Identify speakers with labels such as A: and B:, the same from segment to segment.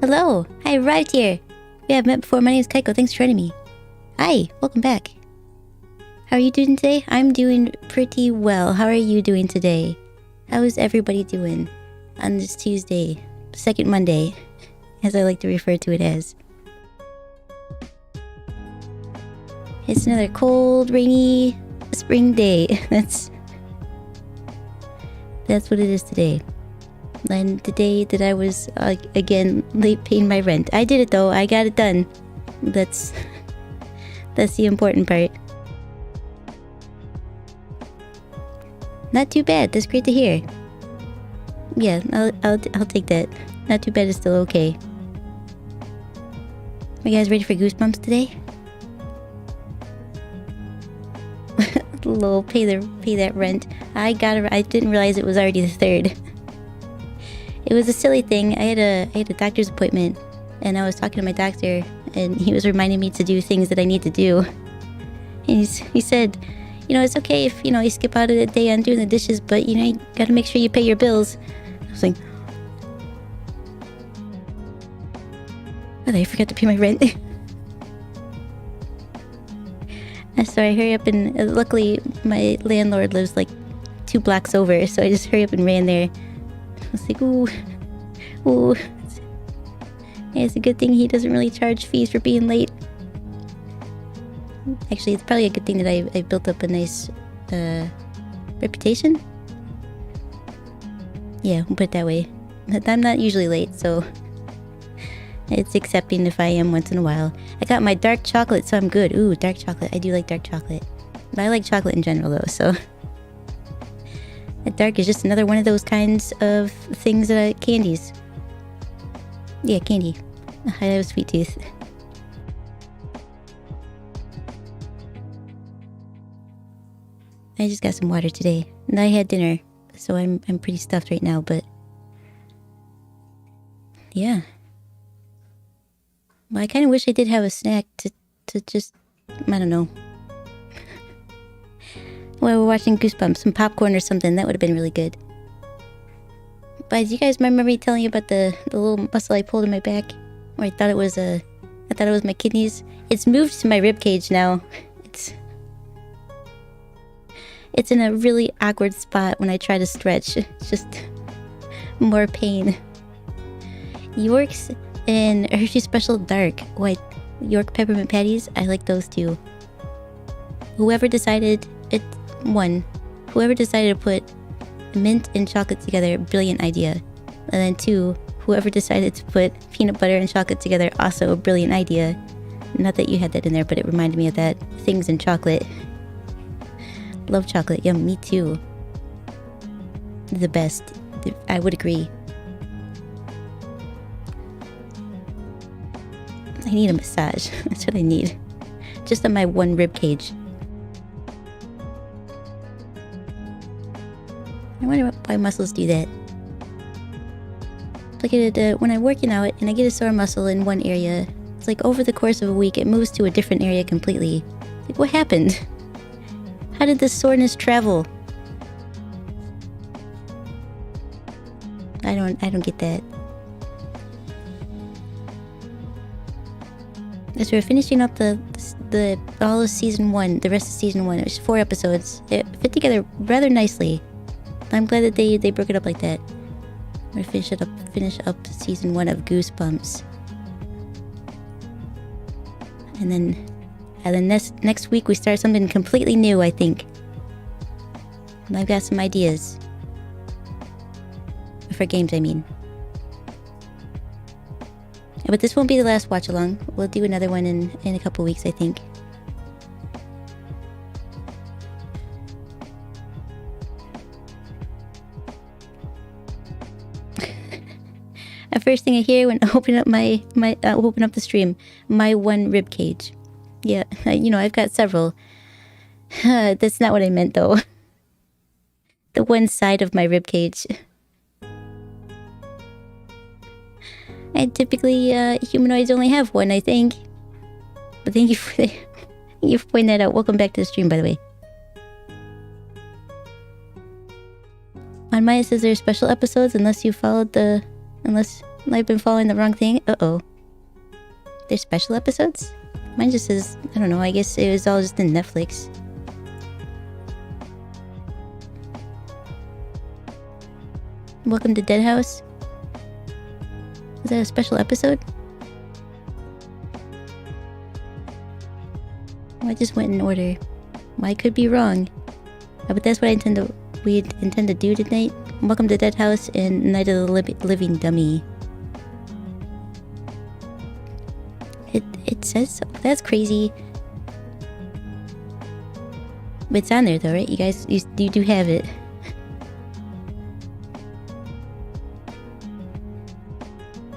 A: Hello! I arrived here! We have met before. My name is Kaiko. Thanks for joining me. Hi! Welcome back. How are you doing today? I'm doing pretty well. How are you doing today? How is everybody doing on this Tuesday? Second Monday, as I like to refer to it as. It's another cold, rainy spring day. That's what it is today. And the day that I was, again, late paying my rent. I did it though. I got it done. That's the important part. Not too bad. That's great to hear. Yeah, I'll take that. Not too bad is still okay. Are you guys ready for Goosebumps today? Lol, pay that rent. I didn't realize it was already the 3rd. It was a silly thing. I had a doctor's appointment, and I was talking to my doctor, and he was reminding me to do things that I need to do. And he said, it's okay if, you skip out a day on doing the dishes, but, you gotta make sure you pay your bills. I was like, I forgot to pay my rent. So I hurry up and, luckily, my landlord lives like 2 blocks over, so I just hurry up and ran there. I was like, ooh. Yeah, it's a good thing he doesn't really charge fees for being late. Actually, it's probably a good thing that I built up a nice reputation. Yeah, we'll put it that way. I'm not usually late, so it's accepting if I am once in a while. I got my dark chocolate, so I'm good. Ooh, dark chocolate. I do like dark chocolate. But I like chocolate in general, though, so... Dark is just another one of those kinds of things that candies. Yeah, candy. I have a sweet tooth. I just got some water today. And I had dinner, so I'm pretty stuffed right now, but... Yeah. Well, I kind of wish I did have a snack to just... I don't know. While we're watching Goosebumps, some popcorn or something, that would have been really good. But do you guys remember me telling you about the little muscle I pulled in my back? Where I thought it was my kidneys? It's moved to my rib cage now. It's in a really awkward spot when I try to stretch. It's just more pain. York's and Hershey Special Dark White York Peppermint Patties, I like those too. Whoever decided to put mint and chocolate together, brilliant idea. And then 2, whoever decided to put peanut butter and chocolate together, also a brilliant idea. Not that you had that in there, but it reminded me of that. Things in chocolate. Love chocolate. Yeah, me too. The best. I would agree. I need a massage. That's what I need. Just on my one rib cage. I wonder why muscles do that. Like when I'm working out and I get a sore muscle in one area, it's like over the course of a week it moves to a different area completely. It's like, what happened? How did this soreness travel? I don't get that. As we're finishing up the all of season 1, the rest of season 1, it was 4 episodes. It fit together rather nicely. I'm glad that they broke it up like that. We're gonna finish up season 1 of Goosebumps. And then next week we start something completely new, I think. And I've got some ideas. For games, I mean. But this won't be the last watch along. We'll do another one in a couple weeks, I think. The first thing I hear when I open up open up the stream, my one rib cage. Yeah, I've got several. That's not what I meant though. The one side of my rib cage. And typically, humanoids only have one, I think. But thank you for pointing that out. Welcome back to the stream, by the way. On mine it says there are special episodes unless I've been following the wrong thing. Uh-oh. There's special episodes? Mine just says, I don't know, I guess it was all just in Netflix. Welcome to Dead House. Is that a special episode? Oh, I just went in order. Well, I could be wrong. But that's what we intend to do tonight. Welcome to Dead House and Night of the Living Dummy. It says so. That's crazy. But it's on there though, right? You guys, you do have it.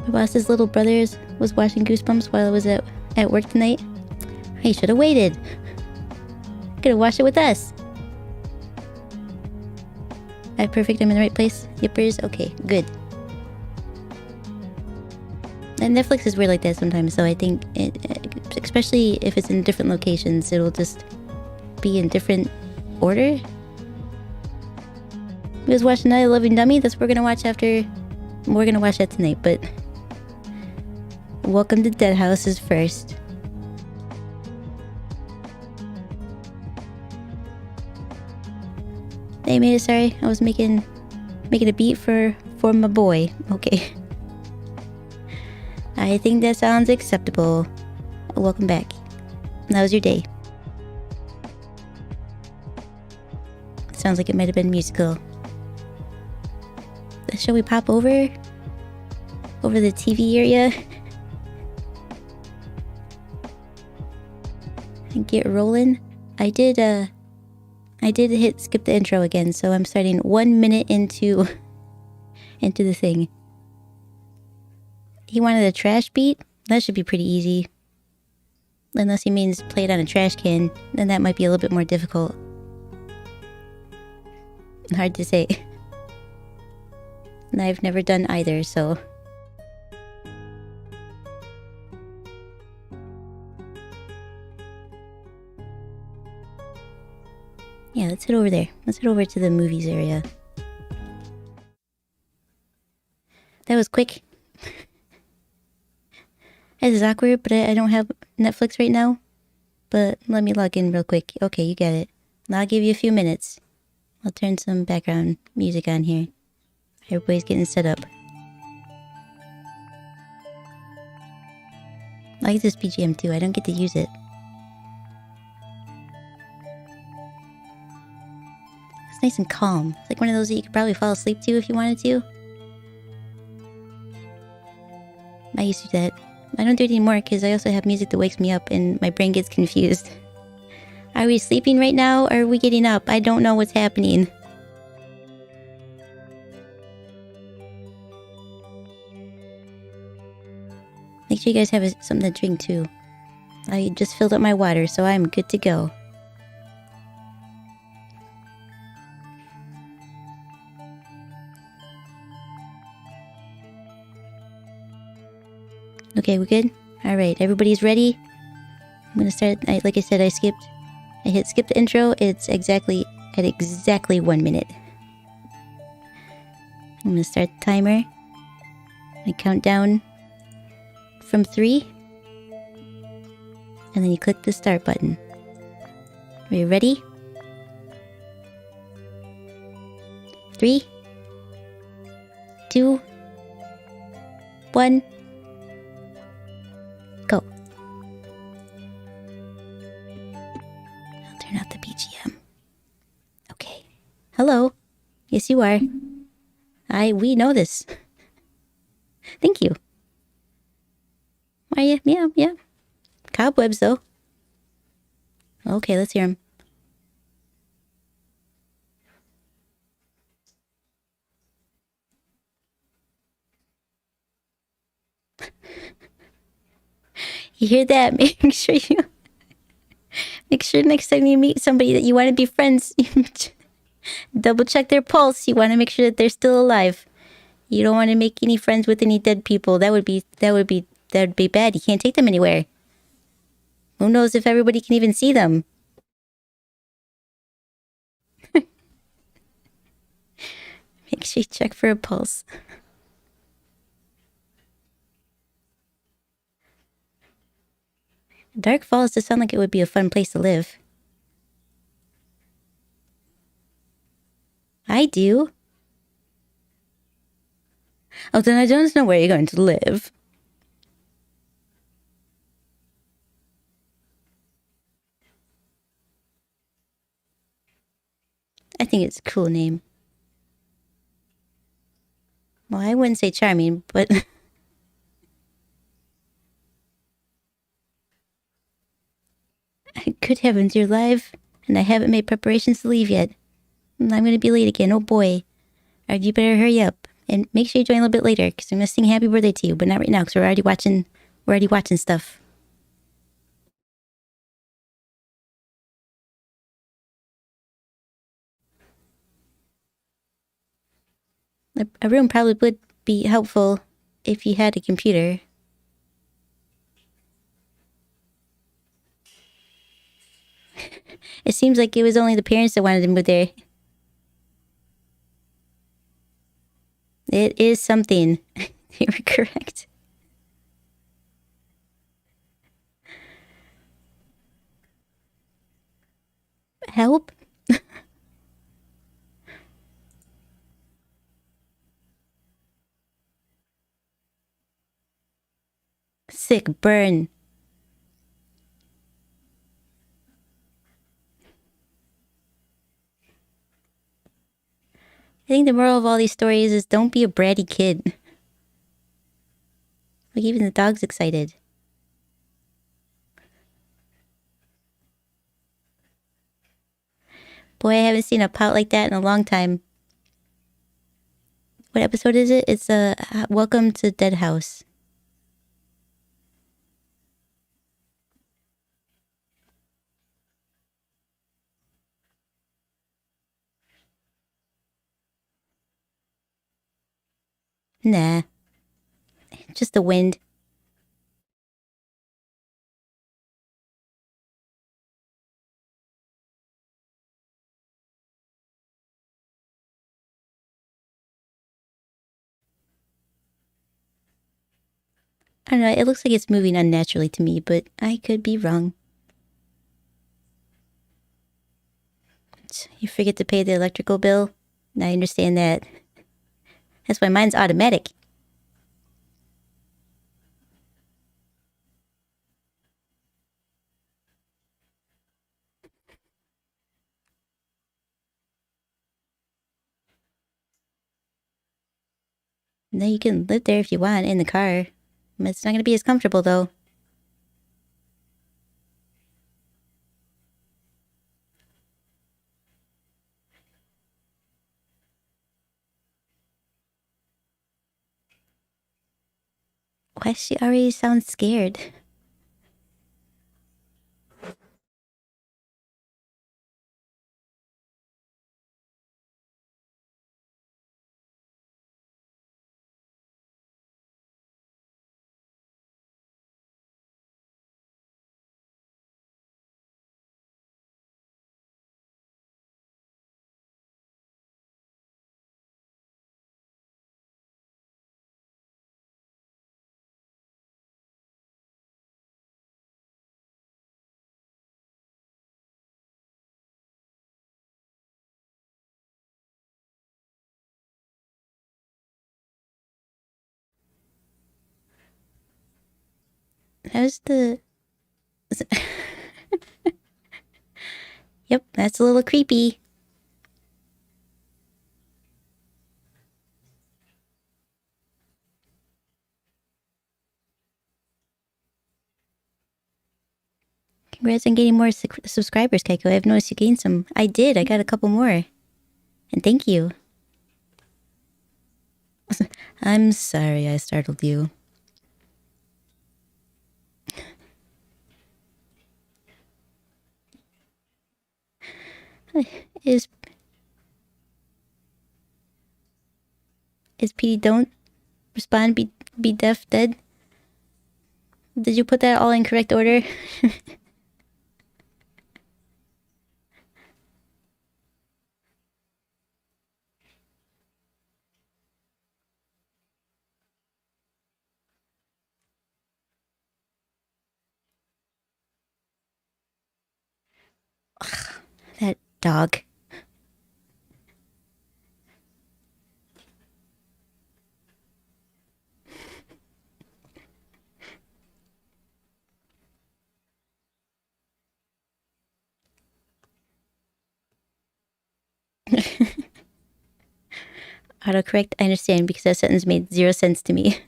A: My boss's little brother was watching Goosebumps while I was at work tonight. I should have waited. Could have watched it with us. Perfect, I'm in the right place. Yippers, okay, good. And Netflix is weird like that sometimes, so I think, especially if it's in different locations, it'll just be in different order. We was watching Night of the Living Dummy, that's what we're gonna watch after. We're gonna watch that tonight, but Welcome to Dead House is first. Hey, made it. Sorry, I was making a beat for my boy. Okay. I think that sounds acceptable. Welcome back. How was your day? Sounds like it might have been musical. Shall we pop over the TV area and get rolling? I did hit skip the intro again, so I'm starting 1 minute into the thing. He wanted a trash beat? That should be pretty easy. Unless he means play it on a trash can, then that might be a little bit more difficult. Hard to say. And I've never done either, so... Yeah, let's head over there. Let's head over to the movies area. That was quick. This is awkward, but I don't have Netflix right now. But let me log in real quick. Okay, you got it. I'll give you a few minutes. I'll turn some background music on here. Everybody's getting set up. I like this BGM too. I don't get to use it. It's nice and calm. It's like one of those that you could probably fall asleep to if you wanted to. I used to do that I don't do it anymore because I also have music that wakes me up and my brain gets confused. Are we sleeping right now or are we getting up? I don't know what's happening. Make sure you guys have something to drink too. I just filled up my water, so I'm good to go. Okay, we're good? Alright, everybody's ready? I'm gonna start, like I said, I hit skip the intro. It's at exactly 1 minute. I'm gonna start the timer. I count down from 3. And then you click the start button. Are you ready? 3, 2, 1, go. I'll turn out the BGM. Okay. Hello. Yes, you are. We know this. Thank you. Are you? Yeah. Cobwebs, though. Okay, let's hear them. You hear that? Make sure next time you meet somebody that you want to be friends, double check their pulse. You want to make sure that they're still alive. You don't want to make any friends with any dead people. That would be bad. You can't take them anywhere. Who knows if everybody can even see them? Make sure you check for a pulse. Dark Falls does sound like it would be a fun place to live. I do. Oh, then I don't know where you're going to live. I think it's a cool name. Well, I wouldn't say charming, but... Good heavens, you're live, and I haven't made preparations to leave yet. I'm going to be late again, oh boy. Alright, you better hurry up. And make sure you join a little bit later, because I'm going to sing happy birthday to you, but not right now, because we're already watching stuff. A room probably would be helpful if you had a computer. It seems like it was only the parents that wanted to move there. It is something. You were correct. Help? Sick burn. I think the moral of all these stories is don't be a bratty kid. Like, even the dog's excited. Boy, I haven't seen a pout like that in a long time. What episode is it? It's Welcome to Dead House. Nah. Just the wind. I don't know, it looks like it's moving unnaturally to me, but I could be wrong. You forget to pay the electrical bill? I understand that. That's why mine's automatic. Now you can live there if you want, in the car. It's not gonna be as comfortable, though. Why does she already sound scared? How's the... Yep, that's a little creepy. Congrats on getting more subscribers, Kaiko. I've noticed you gained some. I did. I got a couple more. And thank you. I'm sorry I startled you. Is Pt.3 don't respond, be deaf, dead? Did you put that all in correct order? That dog. Autocorrect, I understand, because that sentence made 0 sense to me.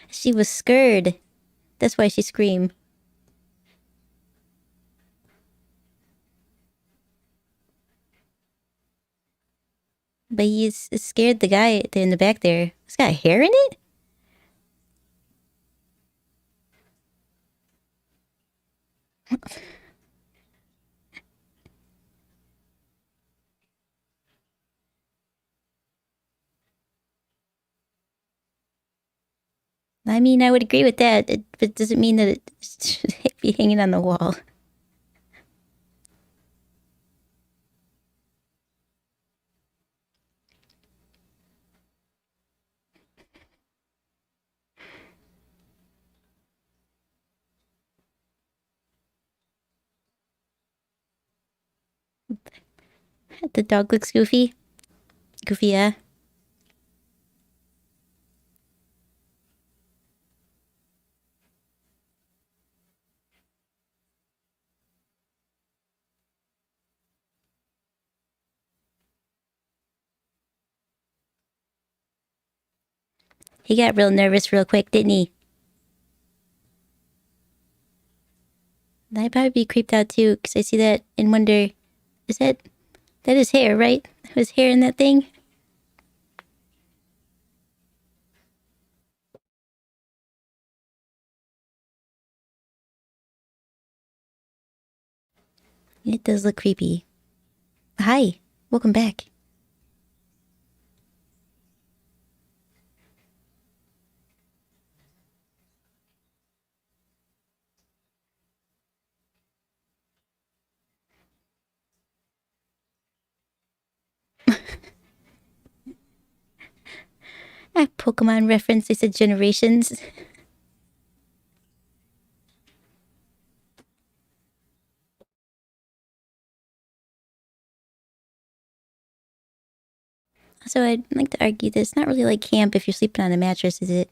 A: She was scared. That's why she screamed. But he's scared the guy in the back there. It's got hair in it? I mean, I would agree with that, but it doesn't mean that it should be hanging on the wall. The dog looks goofy. Goofy, yeah. He got real nervous real quick, didn't he? I'd probably be creeped out too, because I see that and wonder, is that is hair, right? Was hair in that thing? It does look creepy. Hi, welcome back. A Pokemon reference, they said generations. So I'd like to argue that it's not really like camp if you're sleeping on a mattress, is it?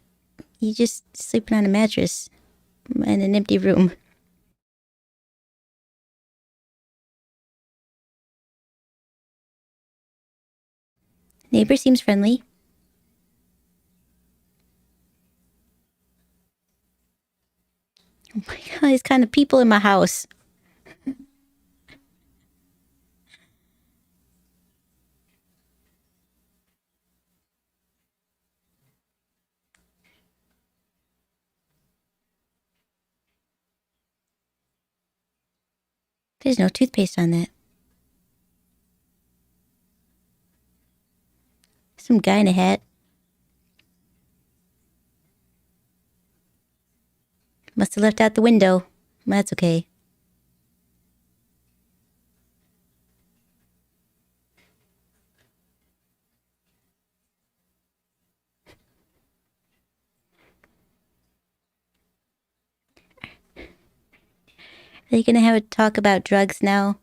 A: You just sleeping on a mattress in an empty room. Neighbor seems friendly. Oh my god, these kind of people in my house. There's no toothpaste on that. Some guy in a hat. Must have left out the window. That's okay. Are you gonna have a talk about drugs now?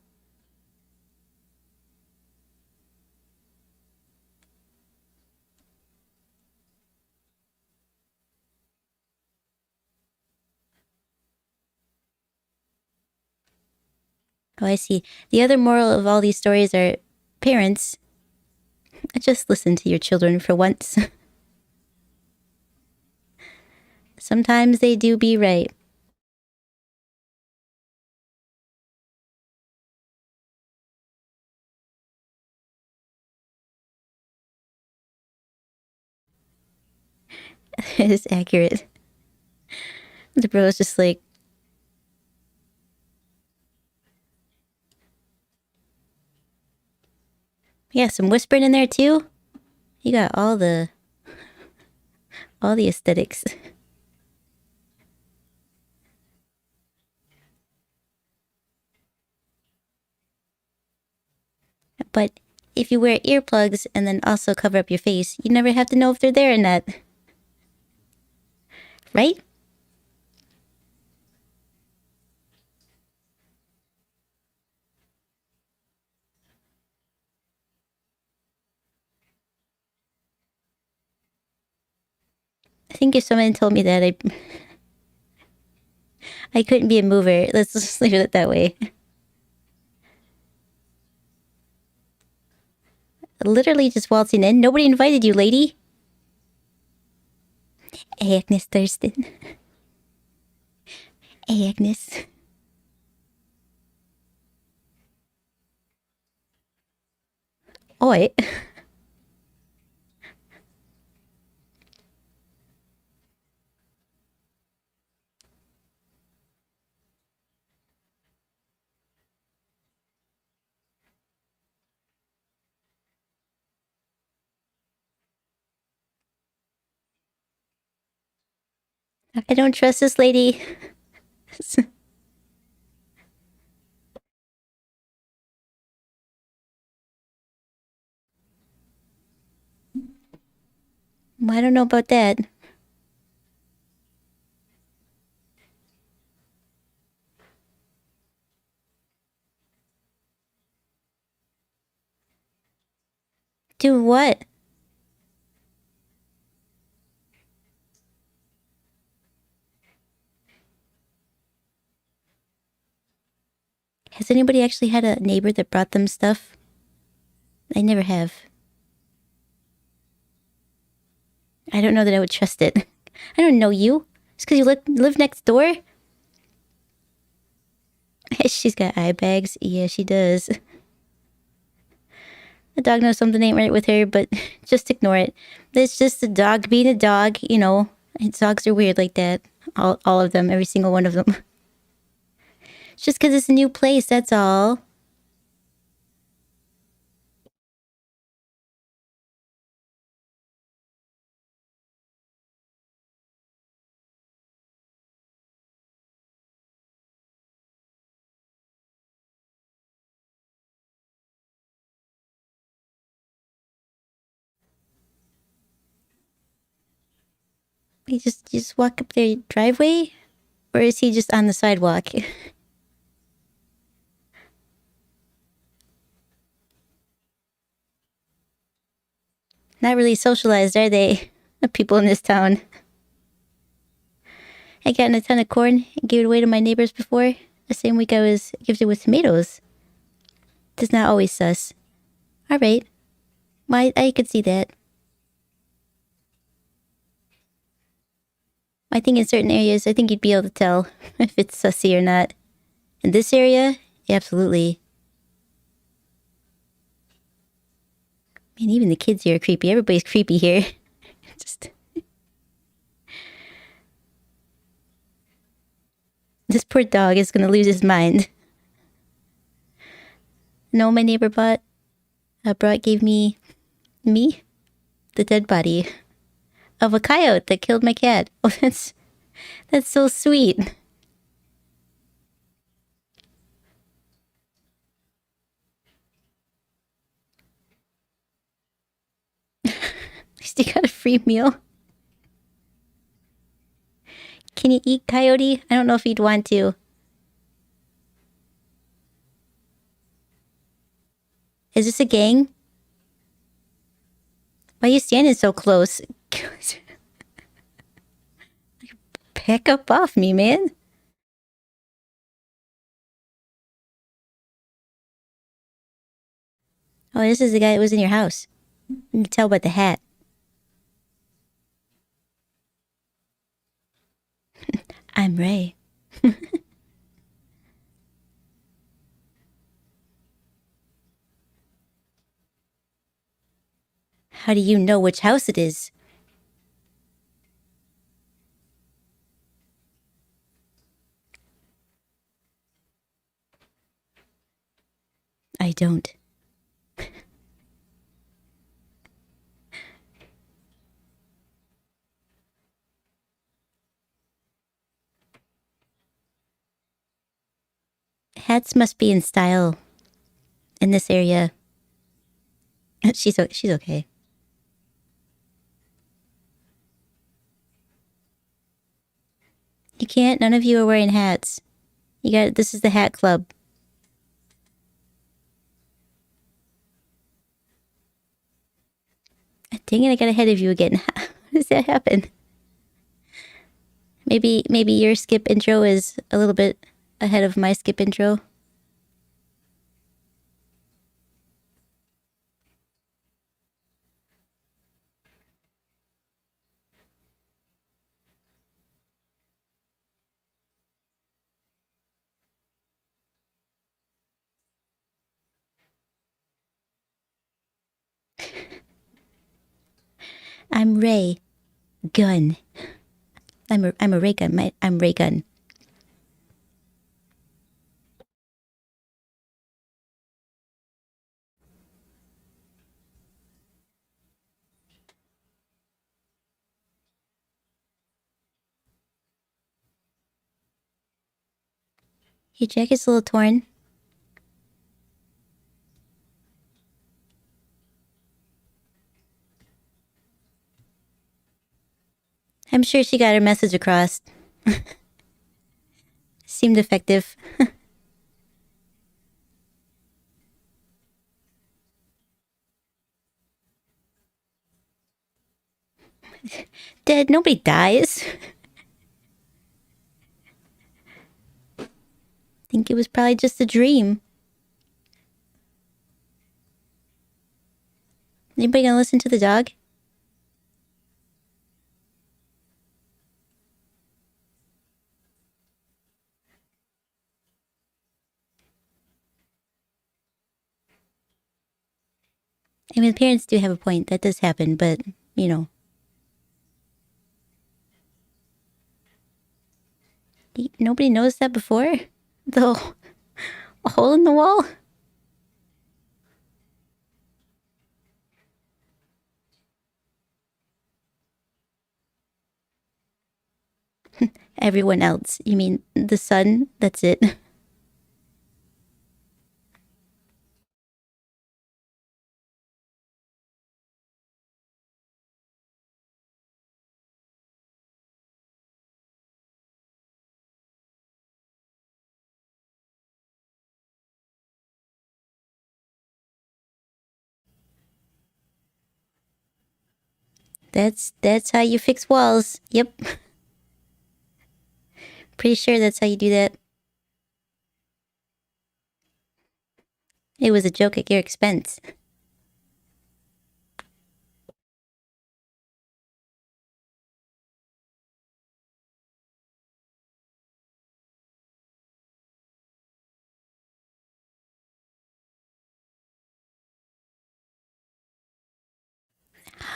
A: Oh, I see. The other moral of all these stories are, parents, just listen to your children for once. Sometimes they do be right. It is accurate. The bro is just like, yeah, some whispering in there too. You got all the aesthetics. But if you wear earplugs and then also cover up your face, you never have to know if they're there or not. Right? I think if someone told me that, I couldn't be a mover. Let's just leave it that way. Literally just waltzing in. Nobody invited you, lady. Hey, Agnes Thurston. Hey, Agnes. Oi. I don't trust this lady. I don't know about that. Do what? Has anybody actually had a neighbor that brought them stuff? I never have. I don't know that I would trust it. I don't know you. Just because you live next door? She's got eye bags. Yeah, she does. The dog knows something ain't right with her, but just ignore it. It's just a dog being a dog, you know. Dogs are weird like that. All of them, every single one of them. It's just because it's a new place, that's all. You just walk up their driveway? Or is he just on the sidewalk? Not really socialized, are they? The people in this town. I gotten a ton of corn and gave it away to my neighbors before. The same week I was gifted with tomatoes. Does not always sus. Alright. I could see that. I think in certain areas, I think you'd be able to tell if it's sussy or not. In this area, absolutely. Man, even the kids here are creepy. Everybody's creepy here. Just this poor dog is gonna lose his mind. No, my neighbor gave me the dead body of a coyote that killed my cat. Oh, that's so sweet. At least you got a free meal. Can you eat coyote? I don't know if you'd want to. Is this a gang? Why are you standing so close? Back up off me, man. Oh, this is the guy that was in your house. You can tell by the hat. I'm Ray. How do you know which house it is? I don't. Hats must be in style in this area. She's okay. You can't. None of you are wearing hats. You got. This is the hat club. Dang it! I got ahead of you again. How does that happen? Maybe your skip intro is a little bit ahead of my skip intro. I'm Ray Gun. I'm a ray gun. I'm Ray Gun. Your jacket's a little torn. I'm sure she got her message across. Seemed effective. Dead. Nobody dies. Think it was probably just a dream. Anybody gonna listen to the dog? I mean, the parents do have a point. That does happen, but, you know. Nobody noticed that before? The hole in the wall? Everyone else. You mean the sun? That's it. That's how you fix walls. Yep. Pretty sure that's how you do that. It was a joke at your expense.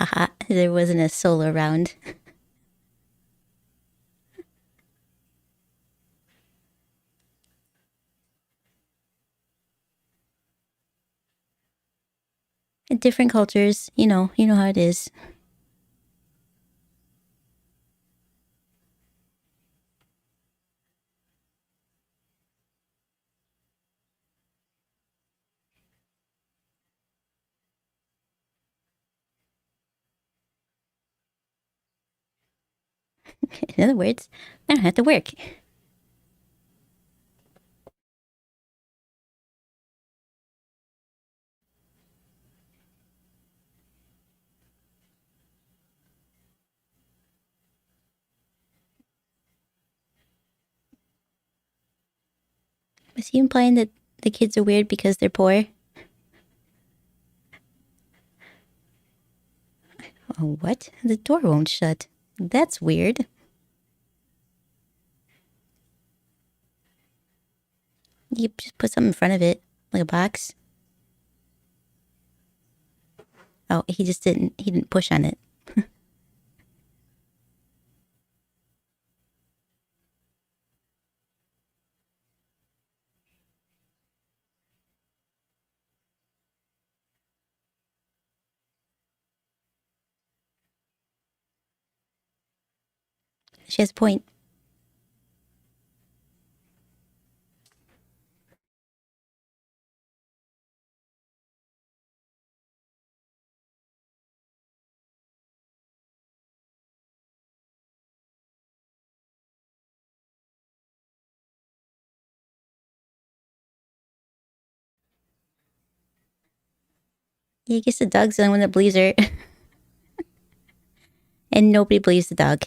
A: Haha, there wasn't a soul around. Different cultures, you know how it is. In other words, I don't have to work. Was he implying that the kids are weird because they're poor? Oh, what? The door won't shut. That's weird. You just put something in front of it, like a box. Oh, he didn't push on it. She has a point. Yeah, I guess the dog's the only one that believes her. And nobody believes the dog.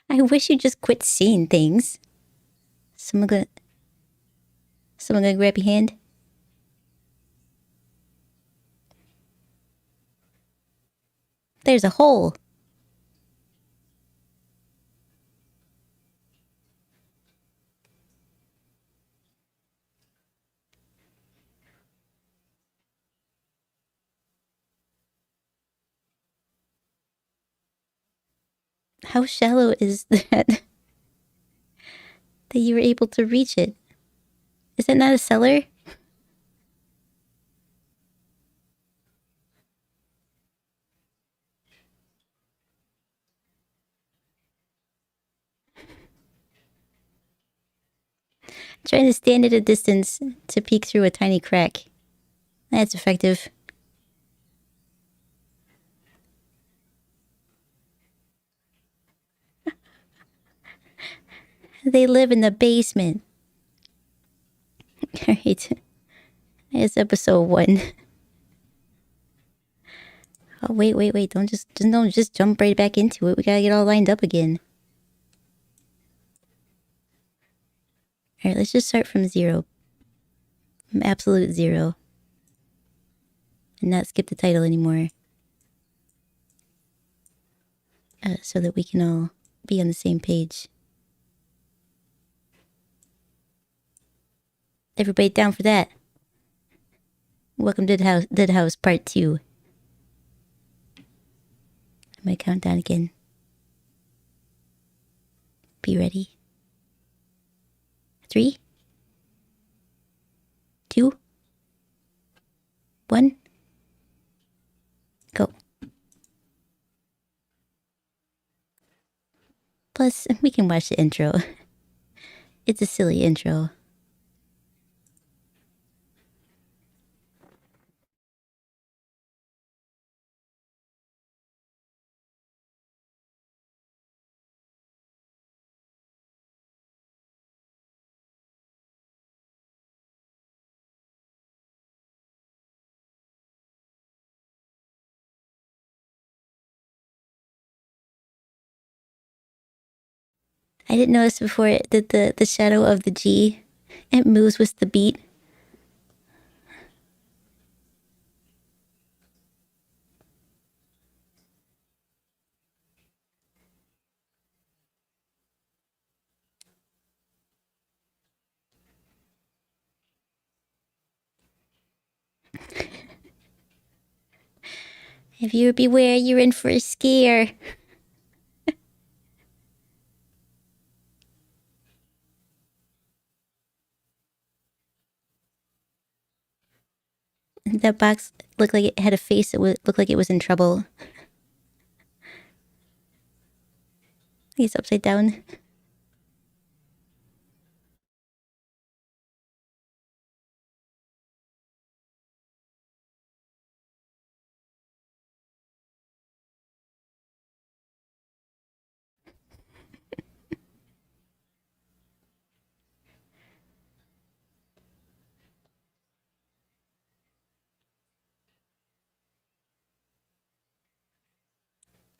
A: I wish you just quit seeing things. Someone gonna, someone gonna grab your hand? There's a hole. How shallow is that? That you were able to reach it? Is that not a cellar? Trying to stand at a distance to peek through a tiny crack. That's effective. They live in the basement. Alright. It's episode 1. Oh, wait. Don't just jump right back into it. We gotta get all lined up again. Alright, let's just start from 0. From absolute 0. And not skip the title anymore. So that we can all be on the same page. Everybody down for that? Welcome to Dead House Part 2. I'm gonna count down again. Be ready. 3, 2, 1, go. Plus, we can watch the intro. It's a silly intro. I didn't notice before that the shadow of the G, it moves with the beat. If you beware, you're in for a scare. That box looked like it had a face that looked like it was in trouble. It's upside down.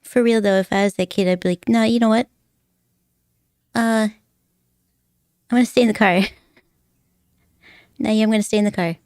A: For real though, if I was that kid, I'd be like, no, you know what? I'm gonna stay in the car. No, yeah, I'm gonna stay in the car.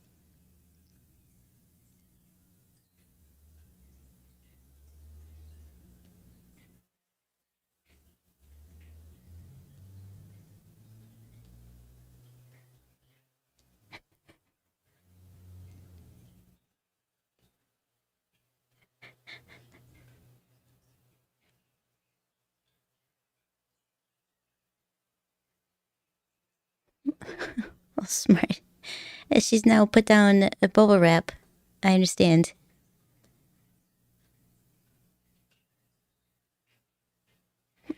A: Oh, smart. As she's now put down a bubble wrap. I understand.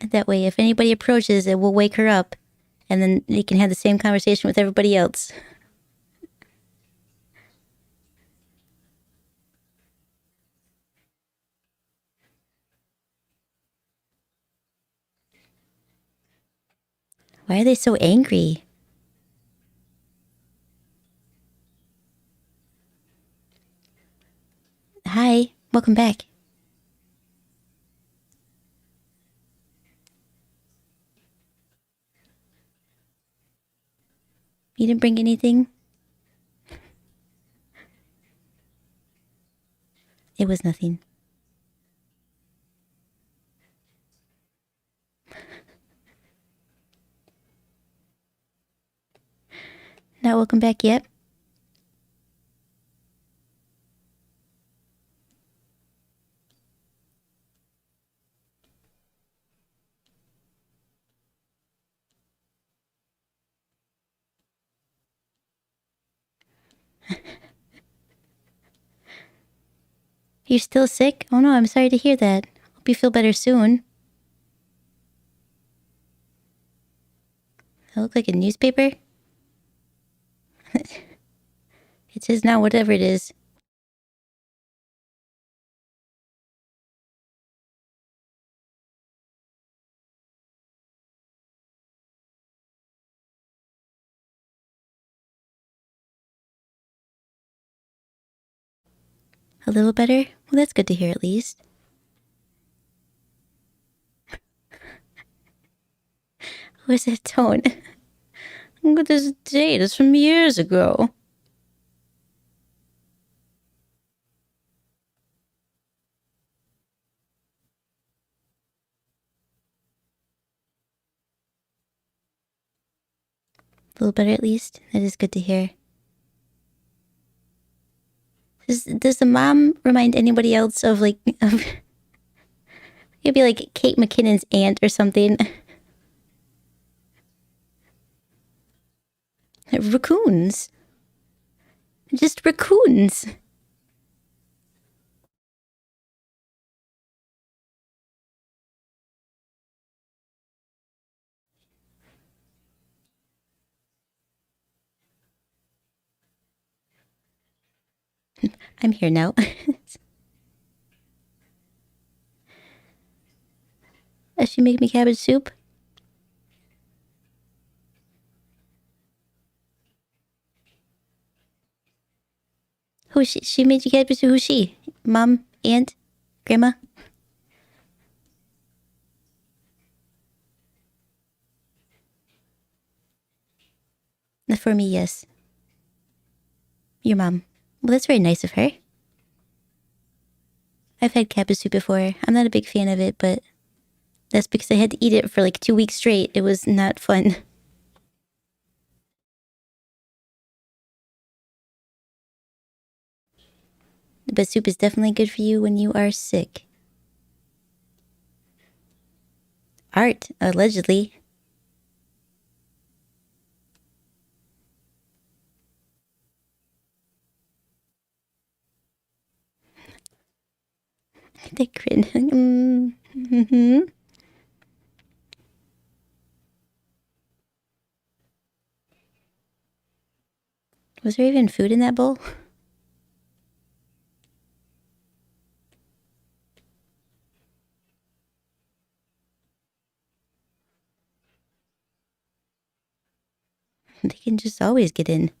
A: That way, if anybody approaches, it will wake her up, and then you can have the same conversation with everybody else. Why are they so angry? Hi, welcome back. You didn't bring anything? It was nothing. Not welcome back yet? You're still sick? Oh no, I'm sorry to hear that. Hope you feel better soon. That look like a newspaper? It says now whatever it is. A little better? Well, that's good to hear at least. What's that tone? Look at this date. It's from years ago. A little better at least. That is good to hear. Does the mom remind anybody else of like of it'd be like Kate McKinnon's aunt or something? Raccoons. Just raccoons. I'm here now. Does she make me cabbage soup? Who's she? She made you cabbage soup? Who's she? Mom? Aunt? Grandma? For me, yes. Your mom. Well, that's very nice of her. I've had cabbage soup before. I'm not a big fan of it, but that's because I had to eat it for like 2 weeks straight. It was not fun. But soup is definitely good for you when you are sick. Art, allegedly. The grin. Mm-hmm. Was there even food in that bowl? They can just always get in.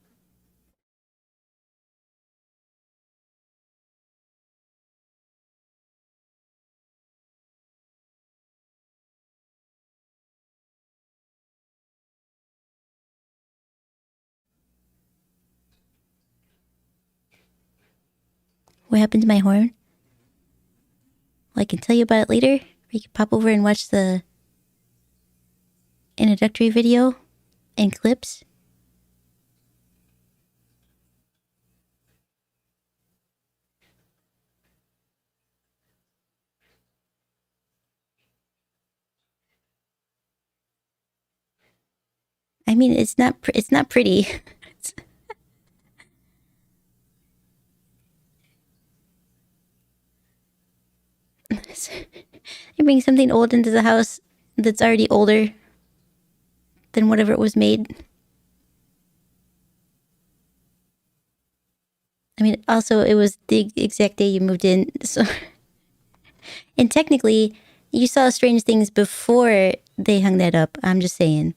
A: What happened to my horn? Well, I can tell you about it later. Or you can pop over and watch the introductory video and clips. I mean, it's not pretty. You bring something old into the house that's already older than whatever it was made. I mean, also, it was the exact day you moved in. So, and technically, you saw strange things before they hung that up. I'm just saying.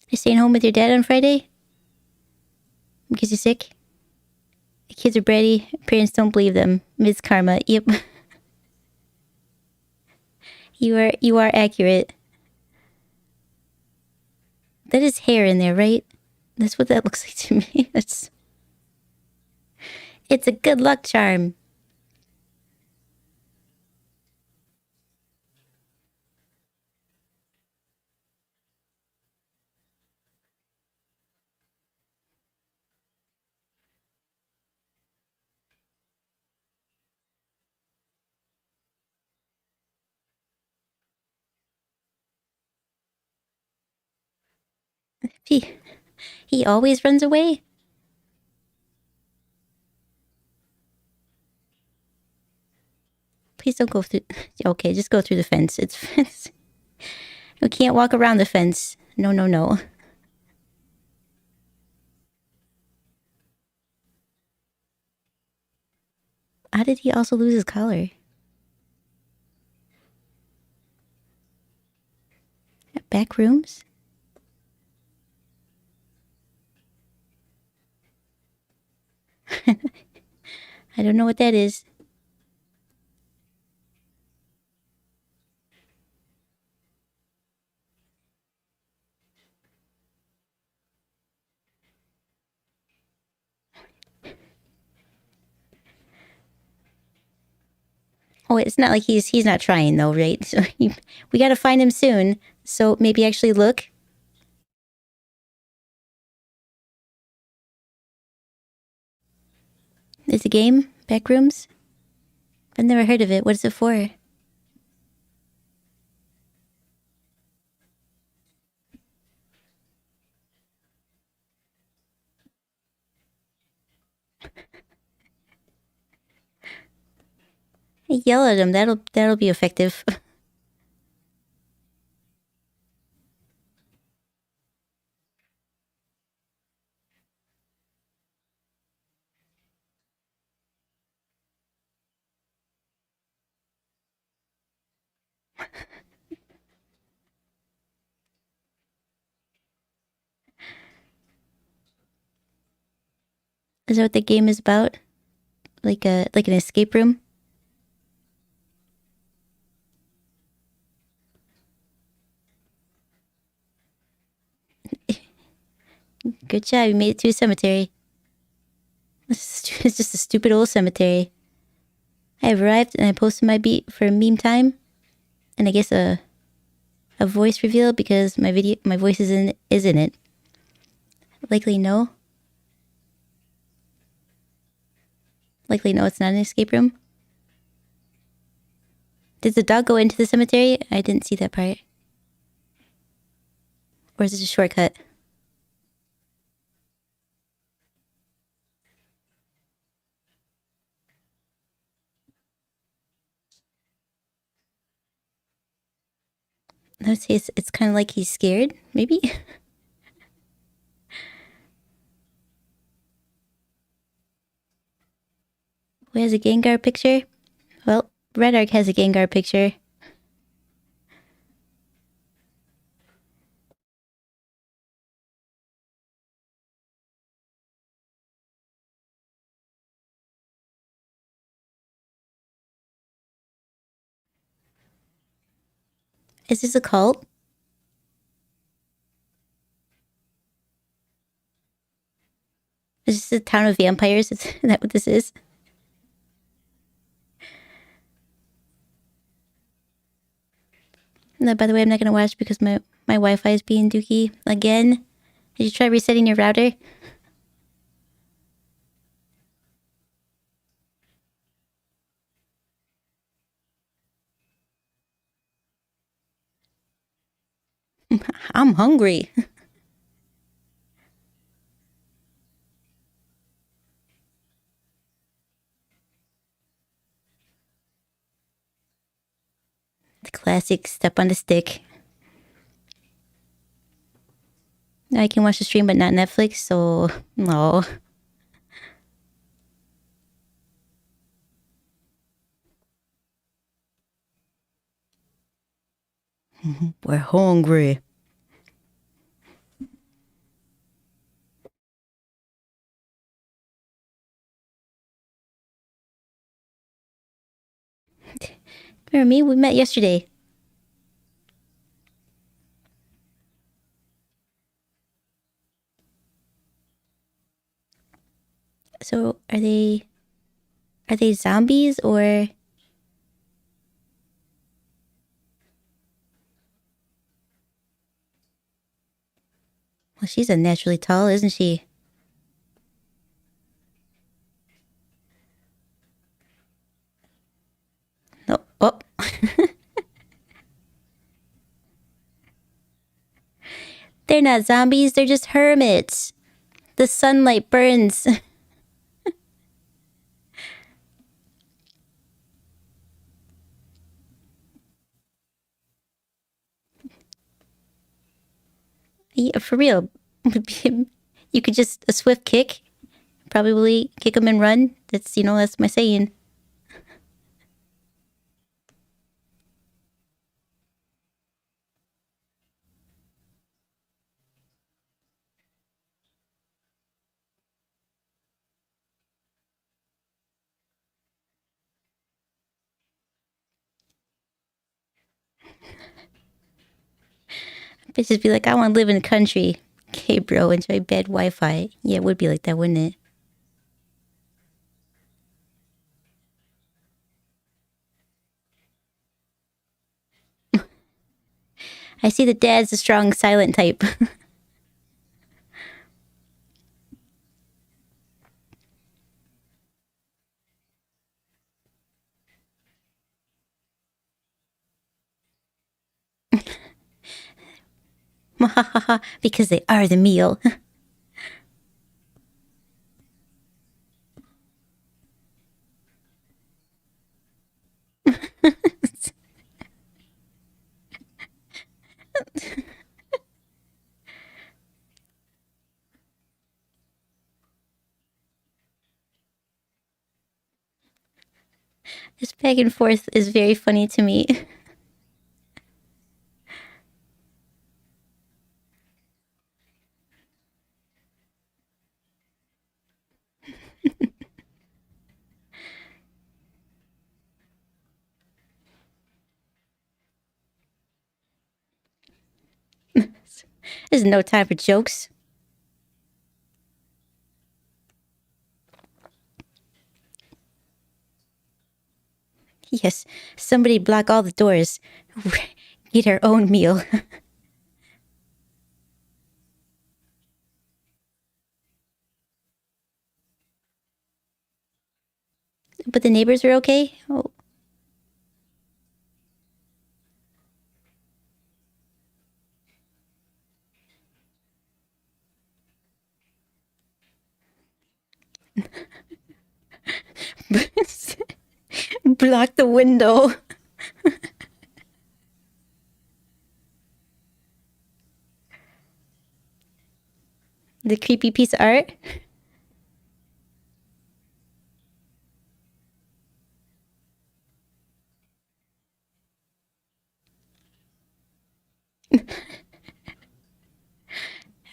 A: You're staying home with your dad on Friday? Because you're sick? The kids are bratty. Parents don't believe them. Ms. Karma. Yep. You are accurate. That is hair in there, right? That's what that looks like to me. It's a good luck charm. He always runs away. Please don't go through. Okay, just go through the fence. It's fence. We can't walk around the fence. No, no, no. How did he also lose his collar? Back rooms? I don't know what that is. Oh, it's not like he's not trying though, right? So we got to find him soon. So maybe actually look. It's a game. Back rooms. I've never heard of it. What is it for? Yell at him. That'll be effective. Is that what the game is about? Like an escape room? Good job. You made it to a cemetery. It's just a stupid old cemetery. I have arrived and I posted my beat for meme time, and I guess a voice reveal because my voice is in it. Likely no. Likely, no, it's not an escape room. Did the dog go into the cemetery? I didn't see that part. Or is it a shortcut? I would say it's kind of like he's scared, maybe? Who has a Gengar picture? Well, Red Arc has a Gengar picture. Is this a cult? Is this a town of vampires? Is that what this is? No, by the way, I'm not gonna watch because my Wi-Fi is being dookie again. Did you try resetting your router? I'm hungry. The classic step on the stick. I can watch the stream, but not Netflix, so no. We're hungry. Remember me? We met yesterday. So are they zombies or well she's unnaturally tall, isn't she? No oh they're not zombies, they're just hermits. The sunlight burns. Yeah, for real. You could just a swift kick, probably kick them and run. That's my saying. Bitches be like, I want to live in the country. Okay, bro, enjoy bad Wi-Fi. Yeah, it would be like that, wouldn't it? I see the dad's a strong silent type. Because they are the meal. This back and forth is very funny to me. There's no time for jokes. Yes, somebody block all the doors. Eat our own meal. But the neighbors are okay? Oh. Block the window. The creepy piece of art?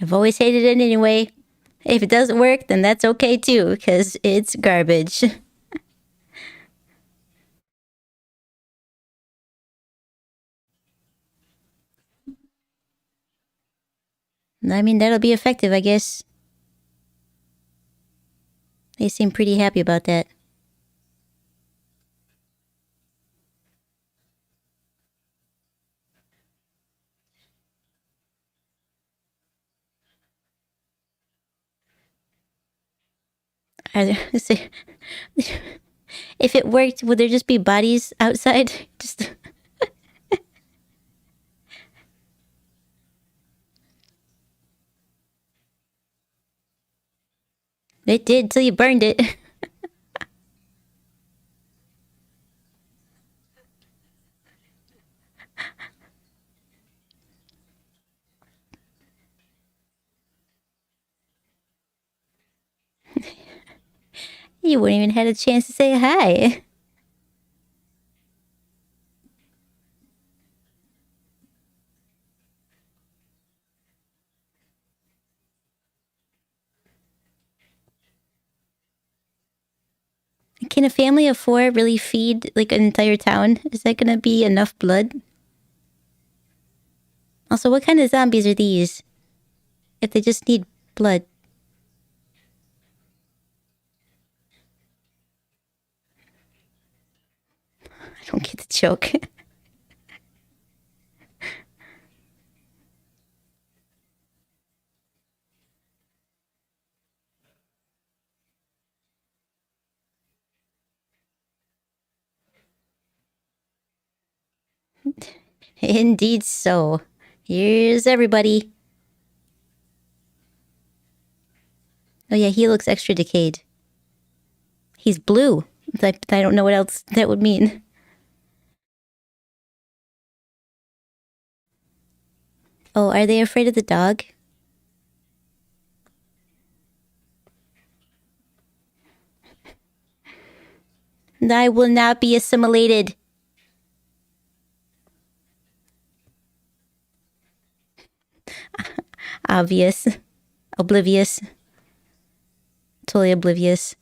A: I've always hated it anyway. If it doesn't work, then that's okay too, because it's garbage. I mean, that'll be effective, I guess. They seem pretty happy about that. If it worked, would there just be bodies outside? Just it did till you burned it. You wouldn't even had a chance to say hi. Can a family of 4 really feed like an entire town? Is that gonna be enough blood? Also, what kind of zombies are these? If they just need blood. I don't get the joke. Indeed so. Here's everybody. Oh yeah, he looks extra decayed. He's blue. I don't know what else that would mean. Oh, are they afraid of the dog? I will not be assimilated. Obvious. Oblivious. Totally oblivious.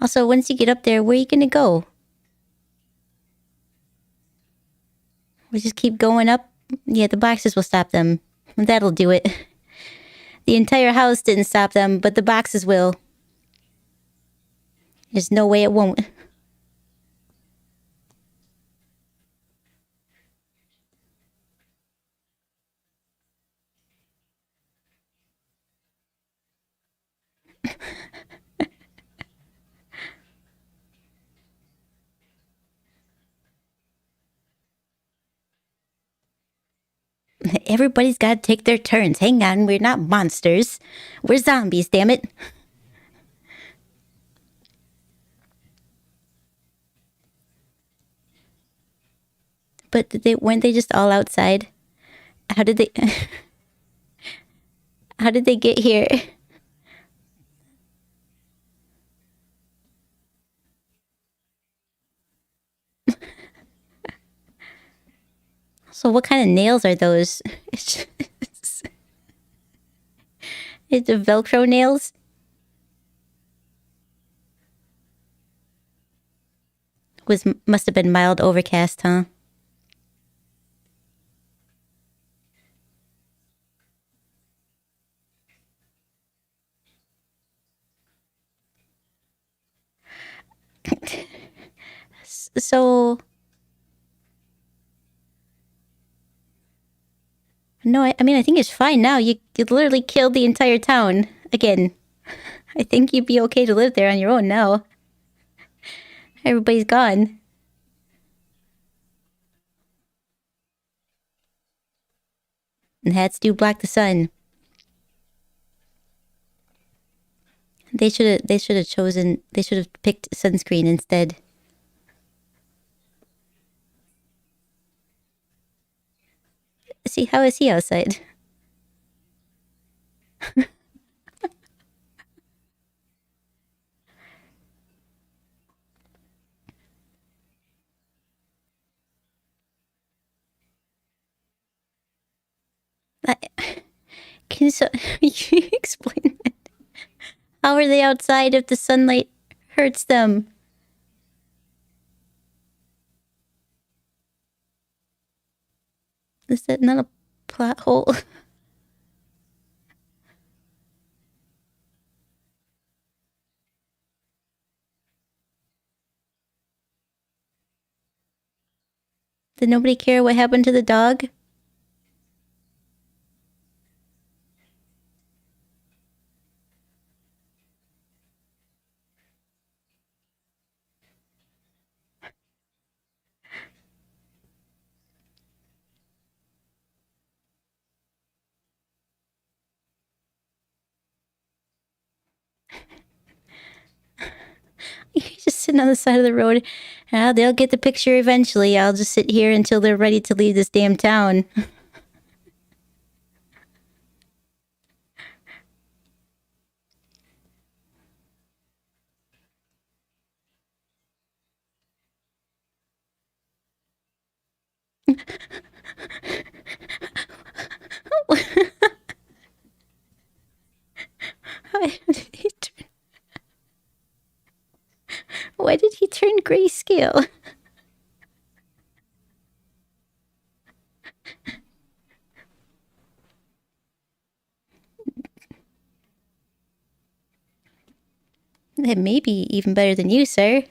A: Also, once you get up there, where are you gonna go? We just keep going up? Yeah, the boxes will stop them. That'll do it. The entire house didn't stop them, but the boxes will. There's no way it won't. Everybody's got to take their turns. Hang on, we're not monsters. We're zombies, damn it. But weren't they just all outside? How did they How did they get here? So what kind of nails are those? It's the Velcro nails? Must have been mild overcast, huh? So No, I mean, I think it's fine now. You literally killed the entire town again. I think you'd be okay to live there on your own now. Everybody's gone. And hats do block the sun. They should have chosen. They should have picked sunscreen instead. See, how is he outside? I, you explain that? How are they outside if the sunlight hurts them? Is that not a plot hole? Did nobody care what happened to the dog? You're just sitting on the side of the road. They'll get the picture eventually. I'll just sit here until they're ready to leave this damn town. Why did he turn grayscale? That may be even better than you, sir.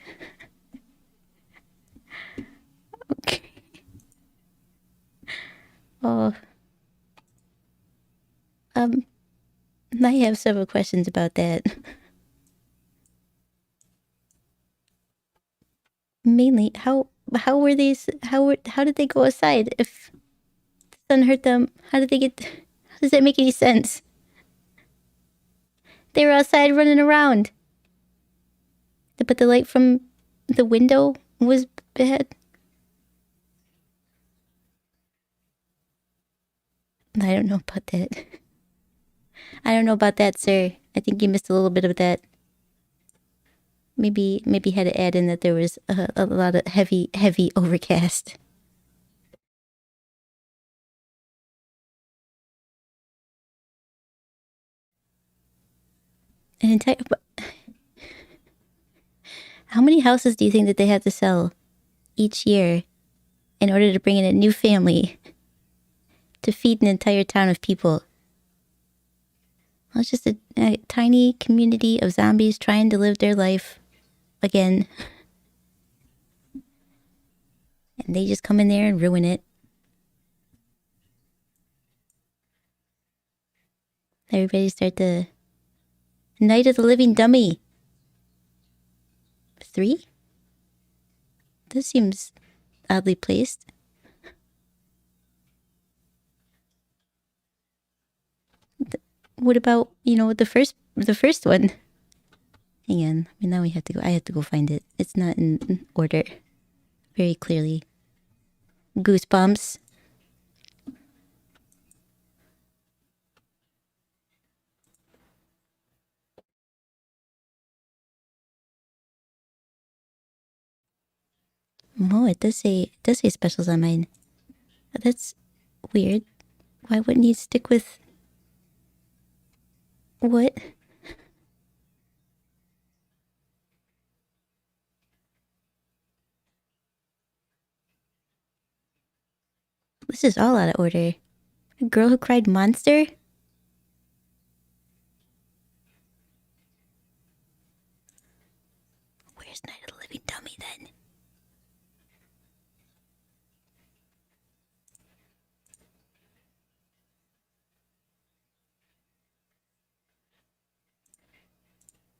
A: Okay. Oh. I have several questions about that. Mainly, how did they go outside if the sun hurt them? How does that make any sense? They were outside running around. But the light from the window was bad. I don't know about that. I don't know about that, sir. I think you missed a little bit of that. Maybe had to add in that there was a lot of heavy overcast. An entire. How many houses do you think that they had to sell each year in order to bring in a new family to feed an entire town of people? Well, it's just a tiny community of zombies trying to live their life again. And they just come in there and ruin it. Everybody start the Night of the Living Dummy. 3? This seems oddly placed. What about, the first one? Hang on. I mean, now I have to go find it. It's not in order. Very clearly. Goosebumps. Oh, it does say specials on mine. That's weird. Why wouldn't you stick with what? This is all out of order. A Girl Who Cried Monster? Where's Night of the Living Dummy then?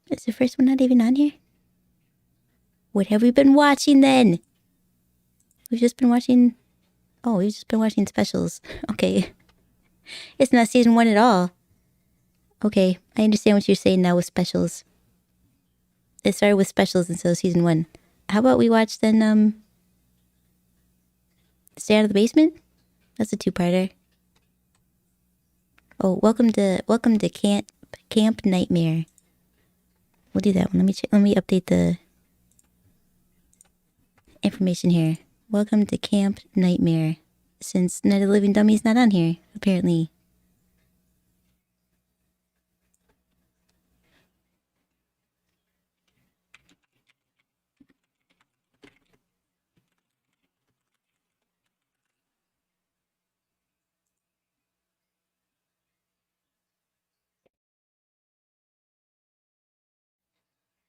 A: Is the first one not even on here? What have we been watching then? We've just been watching... Oh, we've just been watching specials. Okay. It's not season 1 at all. Okay, I understand what you're saying now with specials. It started with specials instead of season 1. How about we watch then, Stay Out of the Basement? That's a 2-parter. Oh, welcome to Camp Nightmare. We'll do that one. Let me update the information here. Welcome to Camp Nightmare. Since Night of the Living Dummy's not on here, apparently.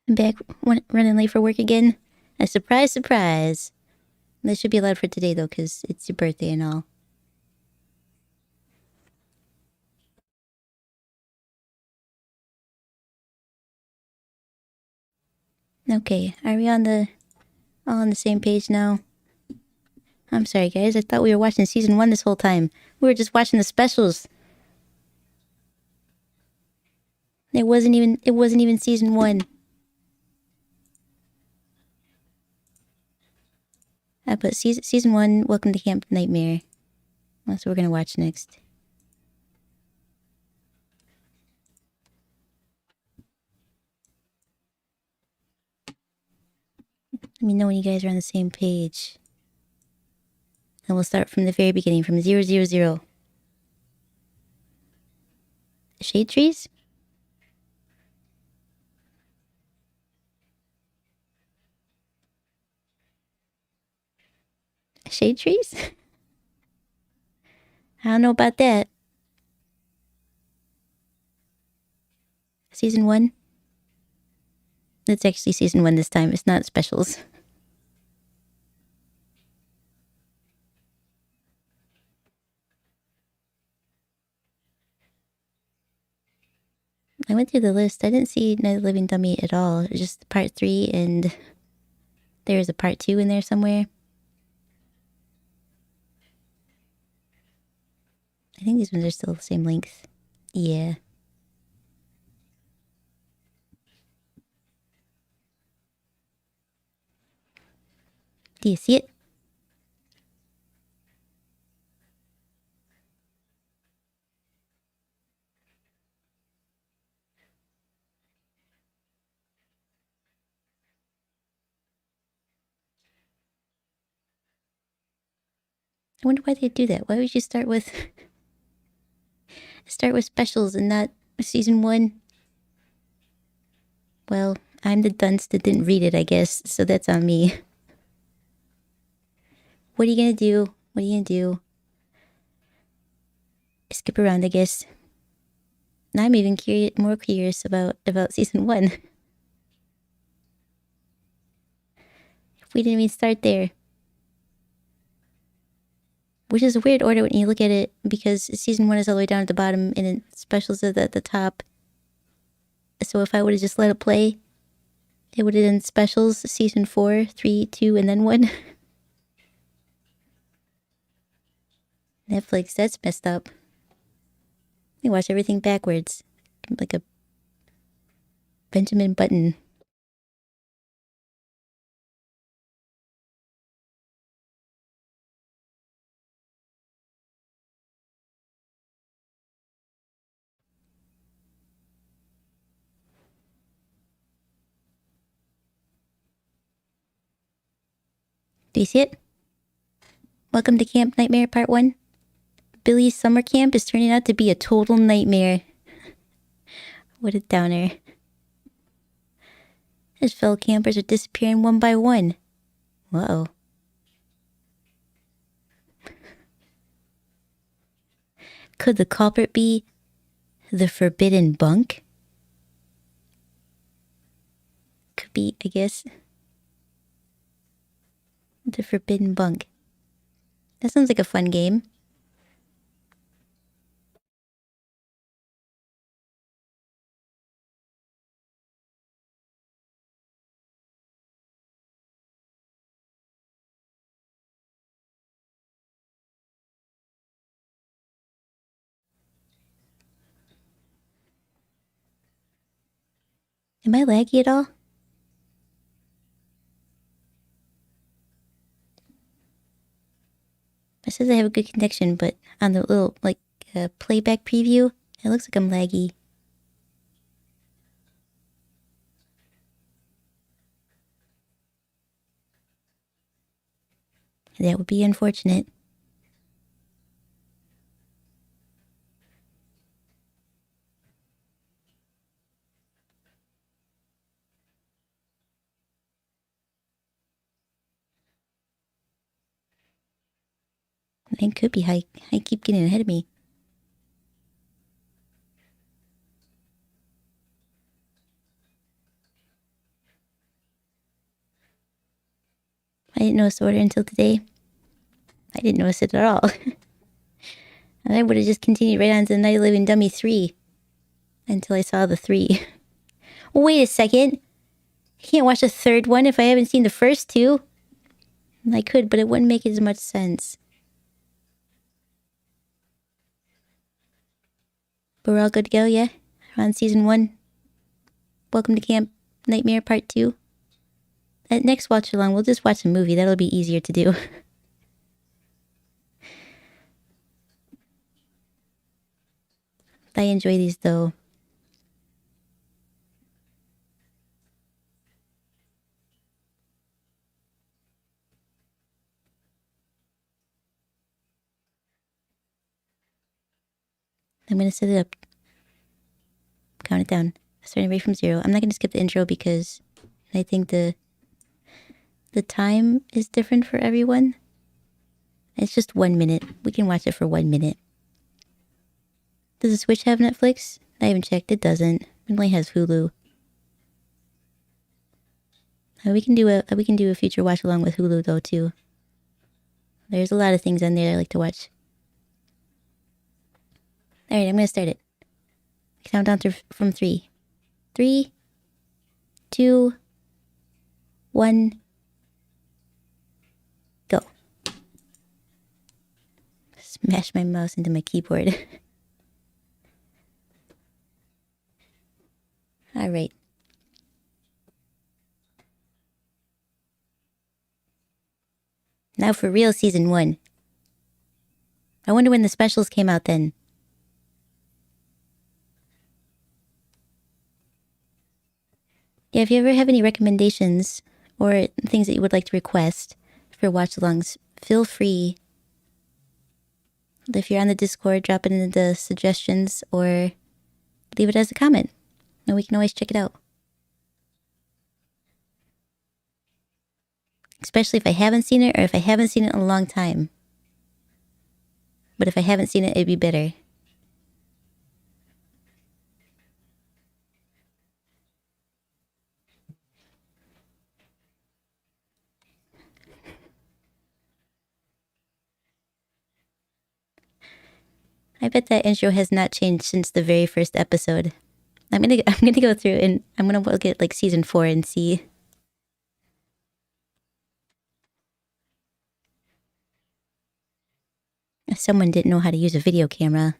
A: I'm back running late for work again. A surprise, surprise. This should be allowed for today, though, because it's your birthday and all. Okay, are we all on the same page now? I'm sorry, guys. I thought we were watching season 1 this whole time. We were just watching the specials. It wasn't even season 1. I put season 1, Welcome to Camp Nightmare. That's what we're gonna watch next. Let me know when you guys are on the same page. And we'll start from the very beginning, from 000. Shade trees? Shade trees? I don't know about that. Season 1? It's actually season 1 this time. It's not specials. I went through the list. I didn't see Night of the Living Dummy at all. Just part 3, and there's a part 2 in there somewhere. I think these ones are still the same length. Yeah. Do you see it? I wonder why they do that. Why would you start with specials and not season 1? Well, I'm the dunce that didn't read it, I guess, so that's on me. What are you gonna do? What are you gonna do? Skip around, I guess. Now I'm even more curious about season 1. If we didn't even start there. Which is a weird order when you look at it, because season 1 is all the way down at the bottom and then specials are at the top. So if I would have just let it play, it would have done specials, season 4, 3, 2, and then 1. Netflix, that's messed up. They watch everything backwards. Like a Benjamin Button. Do you see it? Welcome to Camp Nightmare Part 1. Billy's summer camp is turning out to be a total nightmare. What a downer. His fellow campers are disappearing one by one. Uh-oh. Could the culprit be the forbidden bunk? Could be, I guess. The forbidden bunk. That sounds like a fun game. Am I laggy at all? It says I have a good connection, but on the little, like, playback preview, it looks like I'm laggy. That would be unfortunate. It could be high. I keep getting ahead of me. I didn't notice the order until today. I didn't notice it at all. And I would have just continued right on to the Night of Living Dummy 3 until I saw the 3. Wait a second. I can't watch the third one if I haven't seen the first two. I could, but it wouldn't make as much sense. But we're all good to go, yeah? We're on season 1. Welcome to Camp Nightmare Part 2. At next watch along, we'll just watch a movie. That'll be easier to do. I enjoy these though. I'm gonna set it up. Count it down. Starting right from 0. I'm not gonna skip the intro because I think the time is different for everyone. It's just 1 minute. We can watch it for 1 minute. Does the Switch have Netflix? I haven't checked. It doesn't. It only has Hulu. We can do a future watch along with Hulu though too. There's a lot of things on there I like to watch. All right, I'm gonna start it. Count down from 3. 3, 2, 1, go. Smash my mouse into my keyboard. All right. Now for real season 1. I wonder when the specials came out then. Yeah, if you ever have any recommendations or things that you would like to request for watch-alongs, feel free. If you're on the Discord, drop it in the suggestions or leave it as a comment. And we can always check it out. Especially if I haven't seen it or if I haven't seen it in a long time. But if I haven't seen it, it'd be better. I bet that intro has not changed since the very first episode. I'm gonna go through and I'm gonna look at like season 4 and see. Someone didn't know how to use a video camera.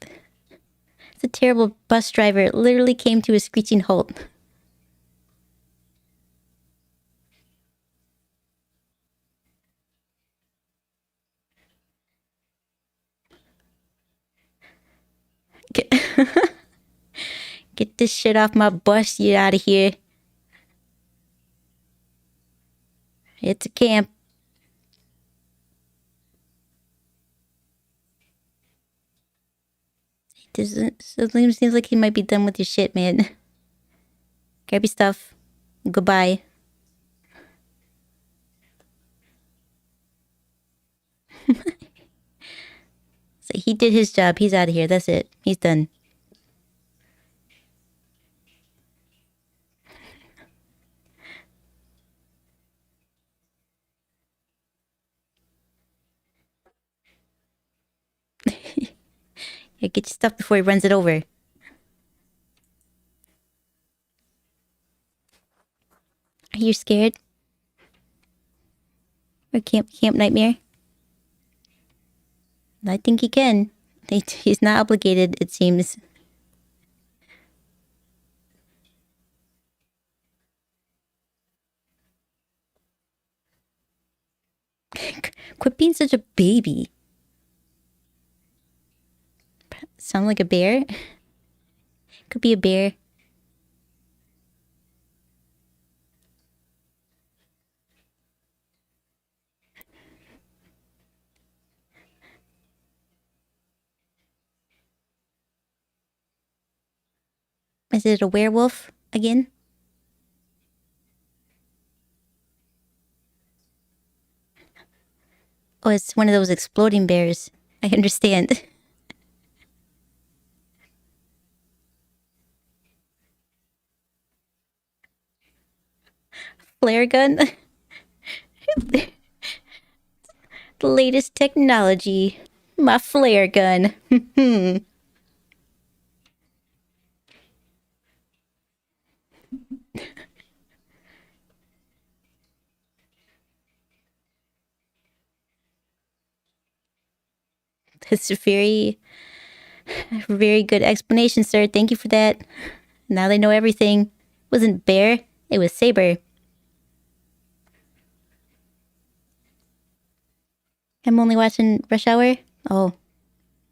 A: It's a terrible bus driver. It literally came to a screeching halt. Get this shit off my bus. Get out of here. It's a camp. It seems like he might be done with your shit, man. Grab your stuff. Goodbye. So he did his job. He's out of here. That's it. He's done. Yeah, get your stuff before he runs it over. Are you scared? Or camp nightmare? I think you can. He's not obligated, it seems. Quit being such a baby. Sound like a bear? Could be a bear. Is it a werewolf again? Oh, it's one of those exploding bears. I understand. Flare gun? The latest technology. My flare gun. That's a very, very good explanation, sir. Thank you for that. Now they know everything. It wasn't bear, it was saber. I'm only watching Rush Hour. Oh,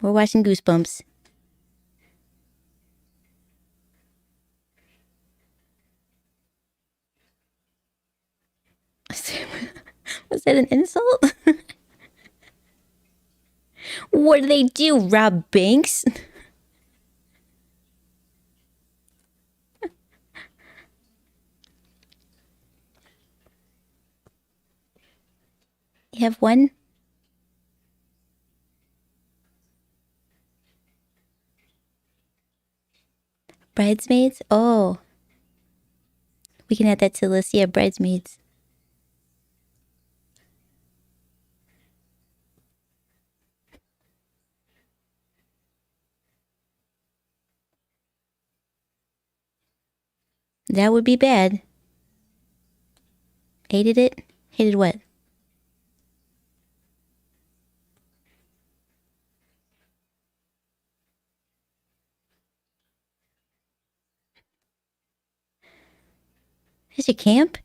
A: we're watching Goosebumps. Was that an insult? What do they do? Rob banks? You have one? Bridesmaids? Oh, we can add that to the list. Yeah, bridesmaids. That would be bad. Hated it? Hated what? Is your camp?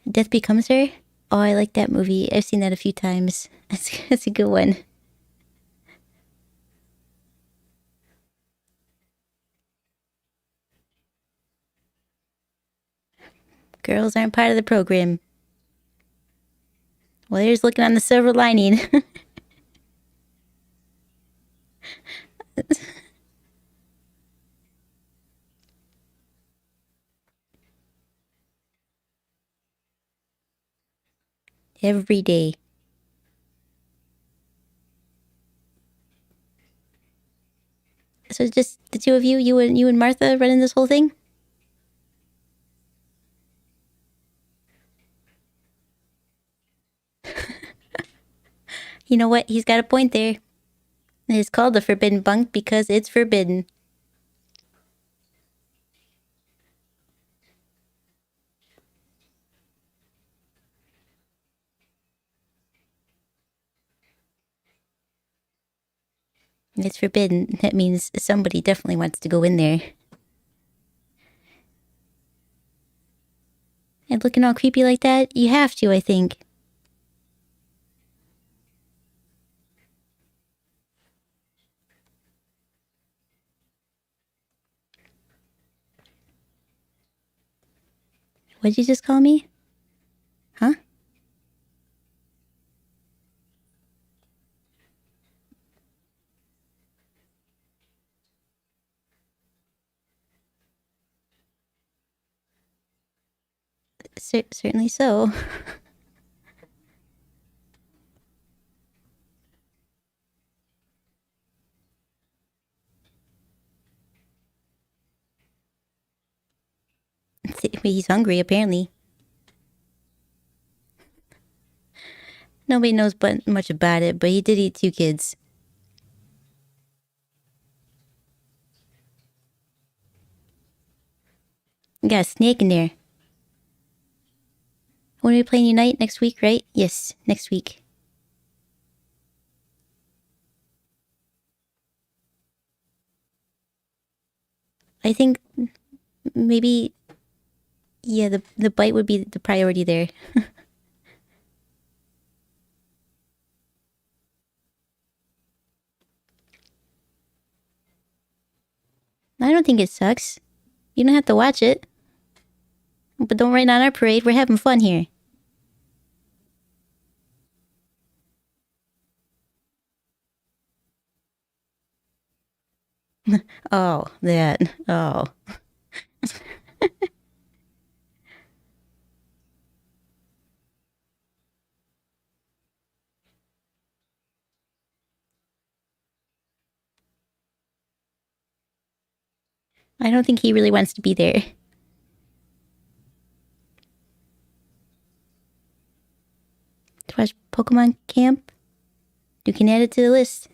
A: Death Becomes Her? Oh, I like that movie. I've seen that a few times. That's a good one. Girls aren't part of the program. Well, there's looking on the silver lining. Every day. So it's just the two of you, you and Martha running this whole thing? You know what? He's got a point there. It's called the Forbidden Bunk because it's forbidden. It's forbidden. That means somebody definitely wants to go in there. And looking all creepy like that, you have to, I think. What'd you just call me? Huh? Certainly so. He's hungry, apparently. Nobody knows much about it, but he did eat two kids. You got a snake in there. When are we playing Unite? Next week, right? Yes, next week. I think maybe, yeah, the bite would be the priority there. I don't think it sucks. You don't have to watch it. But don't rain on our parade. We're having fun here. Oh, that. Oh. I don't think he really wants to be there. To watch Pokemon Camp? You can add it to the list.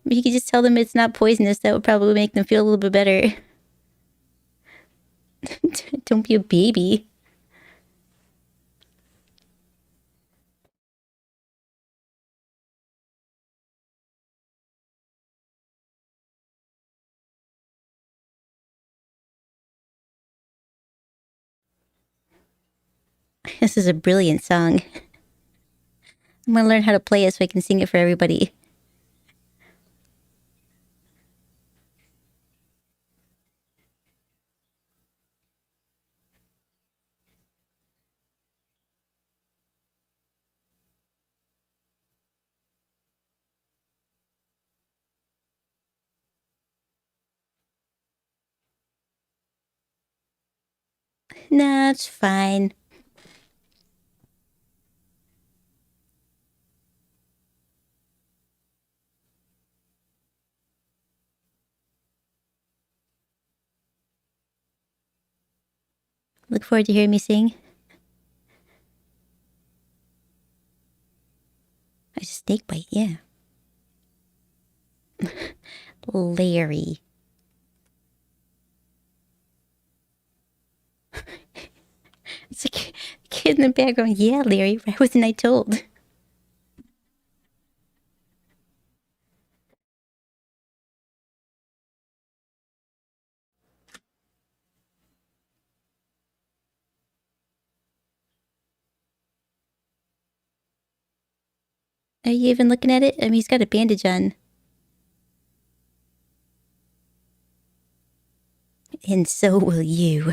A: You could just tell them it's not poisonous. That would probably make them feel a little bit better. Don't be a baby. This is a brilliant song. I'm gonna learn how to play it so I can sing it for everybody. Nah, it's fine. Look forward to hearing me sing. It's a snake bite, yeah. Larry. It's like a kid in the background. Yeah, Larry, why wasn't I told? Are you even looking at it? I mean, he's got a bandage on. And so will you.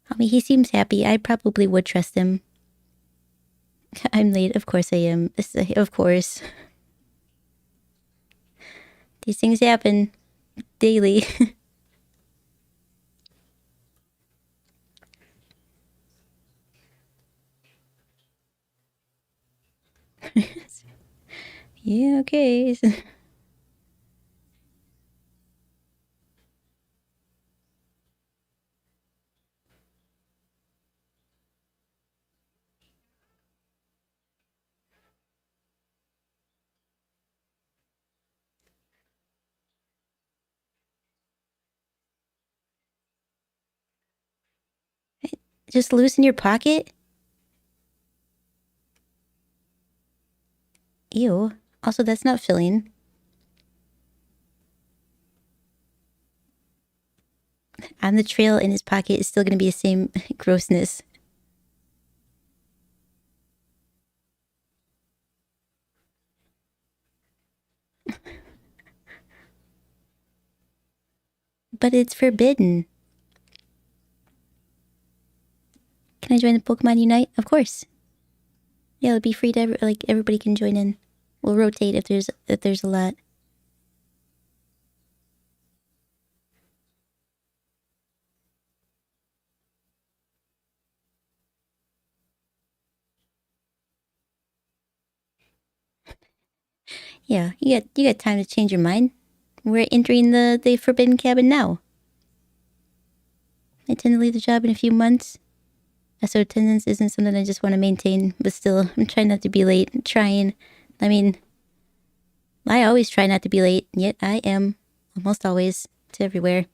A: I mean, he seems happy. I probably would trust him. I'm late. Of course I am. Of course. These things happen daily. Yeah, okay. Just loose in your pocket? Ew. Also, that's not filling. On the trail in his pocket is still going to be the same grossness. But it's forbidden. Can I join the Pokemon Unite? Of course. Yeah, it'll be free to everybody can join in. We'll rotate if there's a lot. Yeah, you got time to change your mind. We're entering the Forbidden Cabin now. I intend to leave the job in a few months. So attendance isn't something I just want to maintain, but still, I'm trying not to be late. I'm trying. I mean, I always try not to be late, yet I am almost always to everywhere.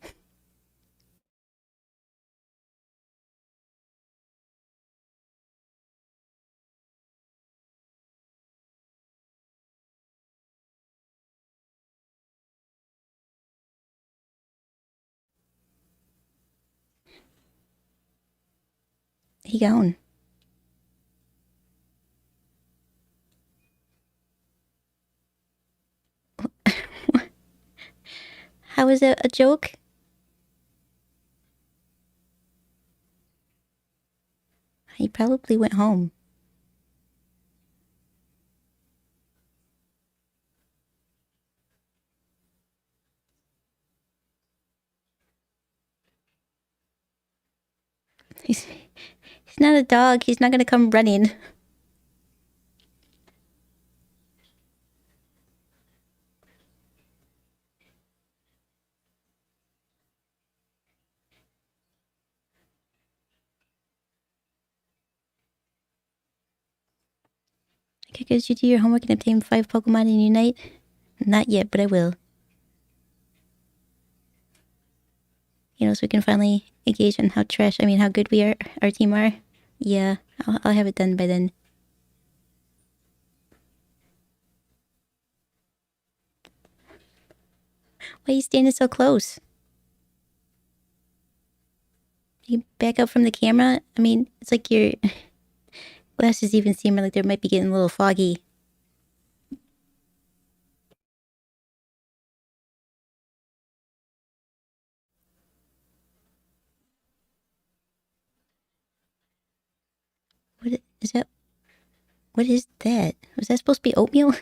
A: He gone. How is that a joke? He probably went home. He's not a dog. He's not gonna come running. Okay, guys, you do your homework and obtain 5 Pokemon in Unite? Not yet, but I will. You know, so we can finally engage on how good our team are. Yeah, I'll have it done by then. Why are you standing so close? You back up from the camera? I mean, it's like your glasses even seem like they might be getting a little foggy. What is that? What is that? Was that supposed to be oatmeal?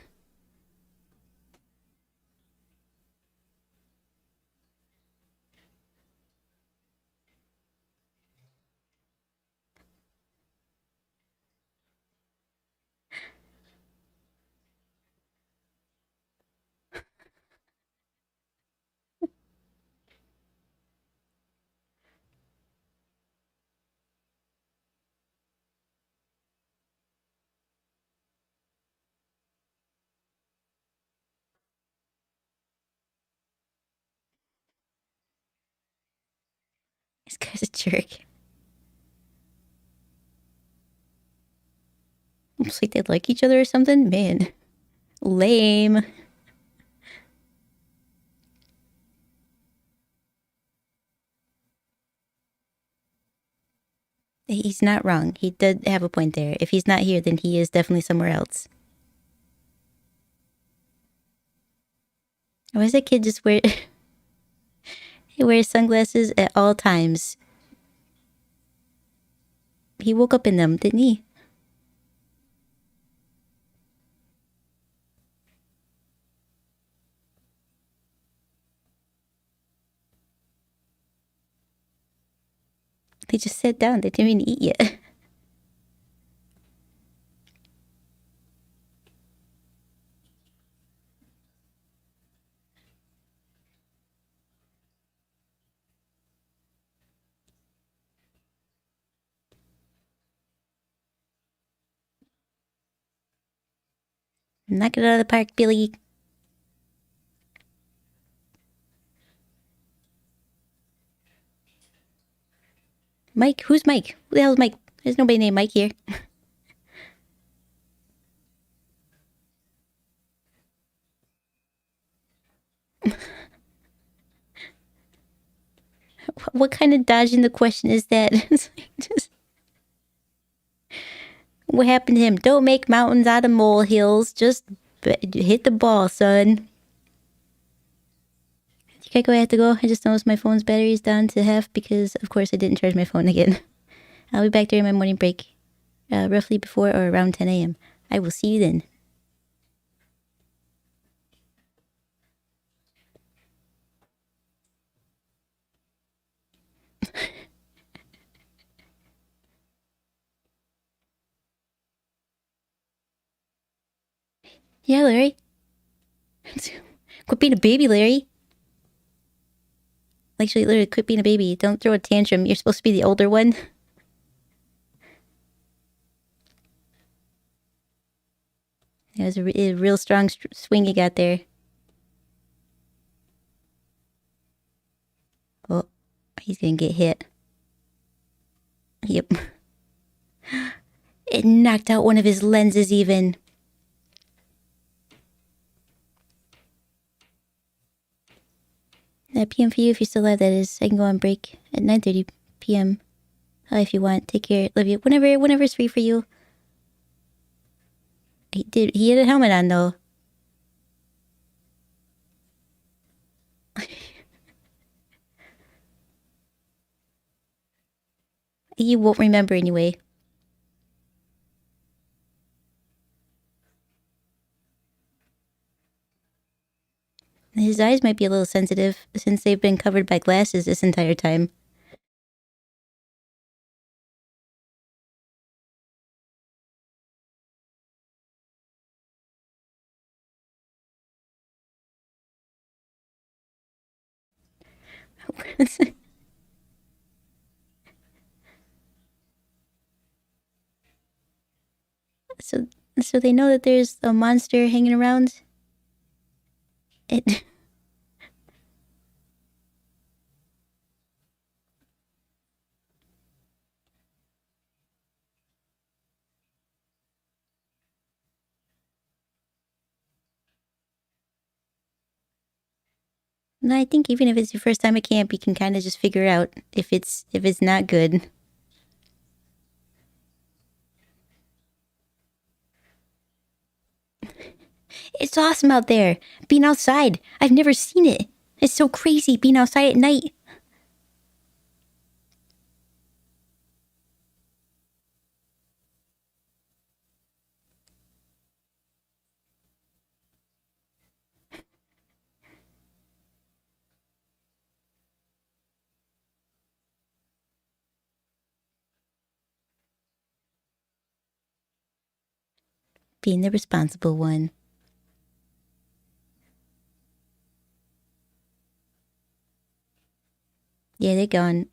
A: This guy's a jerk. Almost like they like each other or something? Man. Lame. He's not wrong. He did have a point there. If he's not here, then he is definitely somewhere else. Why does that kid just wear... he wears sunglasses at all times? He woke up in them, didn't he? They just sat down. They didn't even eat yet. Knock it out of the park, Billy. Mike? Who's Mike? Who the hell's Mike? There's nobody named Mike here. What kind of dodging the question is that? What happened to him? Don't make mountains out of molehills. Just hit the ball, son. Kaiko, I have to go. I just noticed my phone's battery is down to half because, of course, I didn't charge my phone again. I'll be back during my morning break, roughly before or around 10 a.m. I will see you then. Yeah, Larry. Quit being a baby, Larry. Actually, literally, quit being a baby. Don't throw a tantrum. You're supposed to be the older one. It was a real strong swing he got there. Oh, he's gonna get hit. Yep. It knocked out one of his lenses even. PM for you if you're still alive, that is. I can go on break at 9:30 p.m. If you want. Take care. Love you. Whenever it's free for you. He had a helmet on though. He won't remember anyway. His eyes might be a little sensitive since they've been covered by glasses this entire time. So they know that there's a monster hanging around. No, I think even if it's your first time at camp, you can kind of just figure out if it's not good. It's awesome out there. Being outside. I've never seen it. It's so crazy being outside at night. Being the responsible one. Yeah, they're gone.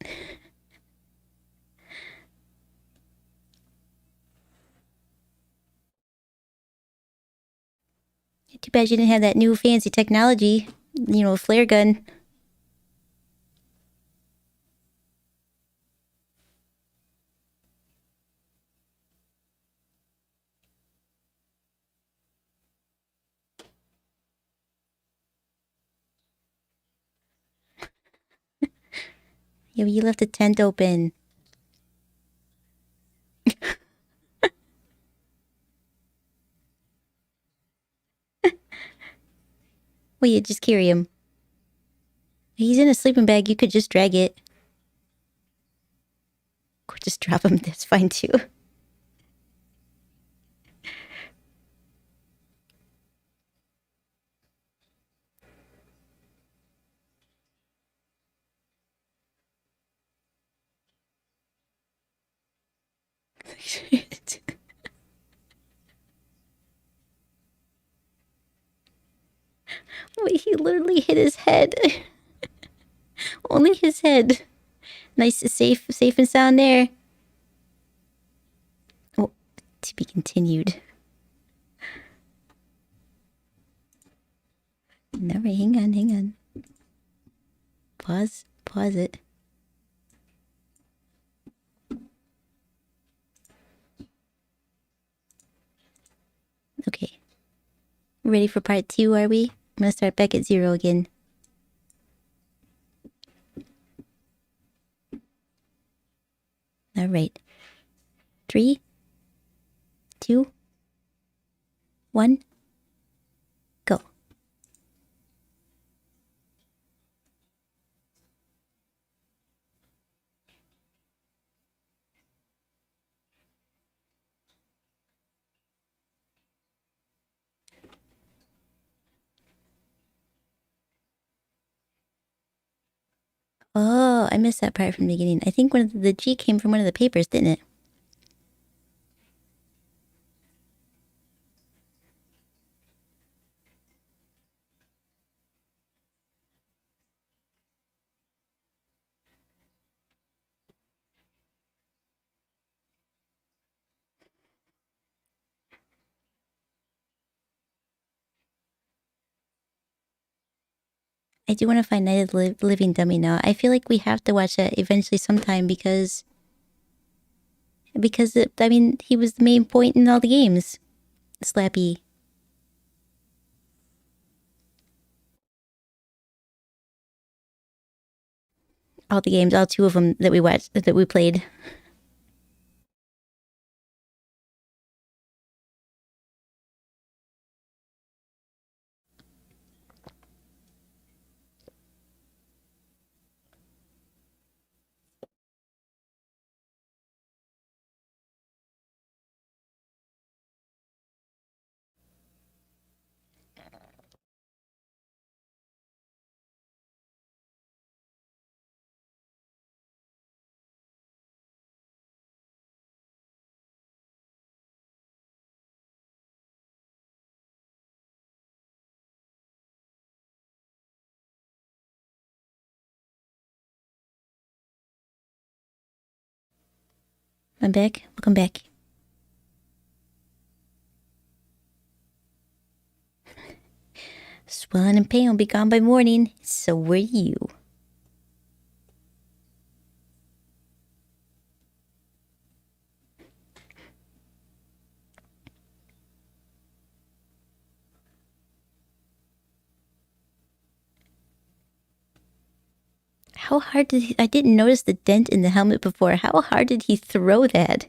A: Too bad you didn't have that new fancy technology. A flare gun. Yeah, but you left the tent open. Well, you just carry him. He's in a sleeping bag. You could just drag it. Or just drop him. That's fine too. Wait, he literally hit his head. Only his head. Nice, safe and sound there. Oh, to be continued. No, right, hang on. Pause it. Okay. Ready for part 2, are we? I'm gonna start back at 0 again. All right. 3, 2, 1, go. Oh, I missed that part from the beginning. I think the G came from one of the papers, didn't it? I do want to find Night of the Living Dummy now. I feel like we have to watch that eventually sometime because I mean, he was the main point in all the games. Slappy. All the games, all two of them that we watched, that we played. I'm back. Welcome back. Swelling and pain will be gone by morning. So were you. How hard did he... I didn't notice the dent in the helmet before. How hard did he throw that?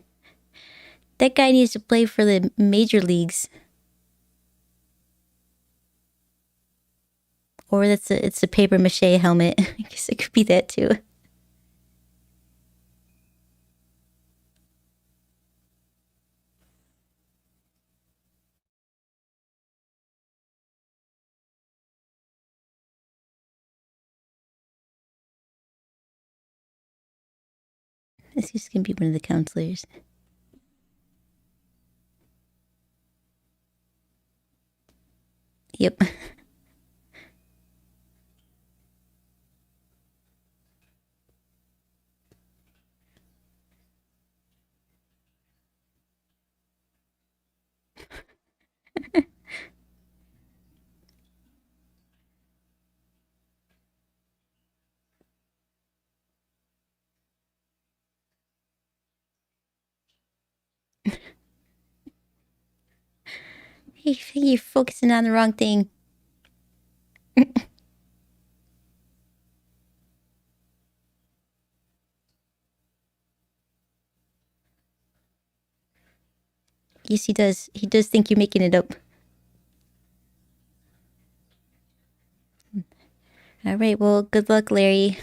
A: That guy needs to play for the major leagues. Or it's a paper mache helmet. I guess it could be that too. This just gonna be one of the counselors. Yep. Hey, you're focusing on the wrong thing. Yes, he does. He does think you're making it up. All right, well, good luck, Larry.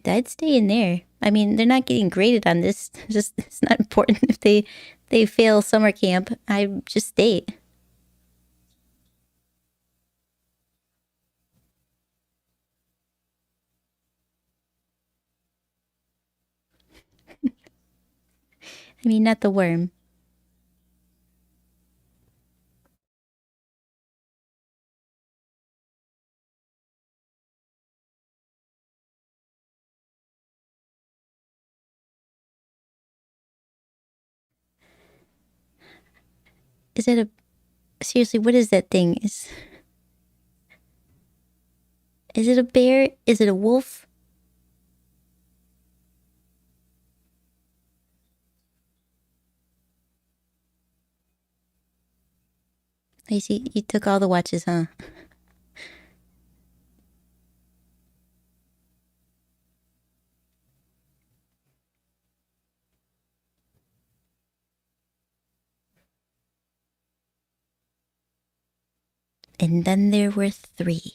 A: I'd stay in there. I mean, they're not getting graded on this. Just it's not important if they fail summer camp. I just stay. I mean, not the worm. Is it a seriously? What is that thing? Is it a bear? Is it a wolf? I see. You took all the watches, huh? And then there were three.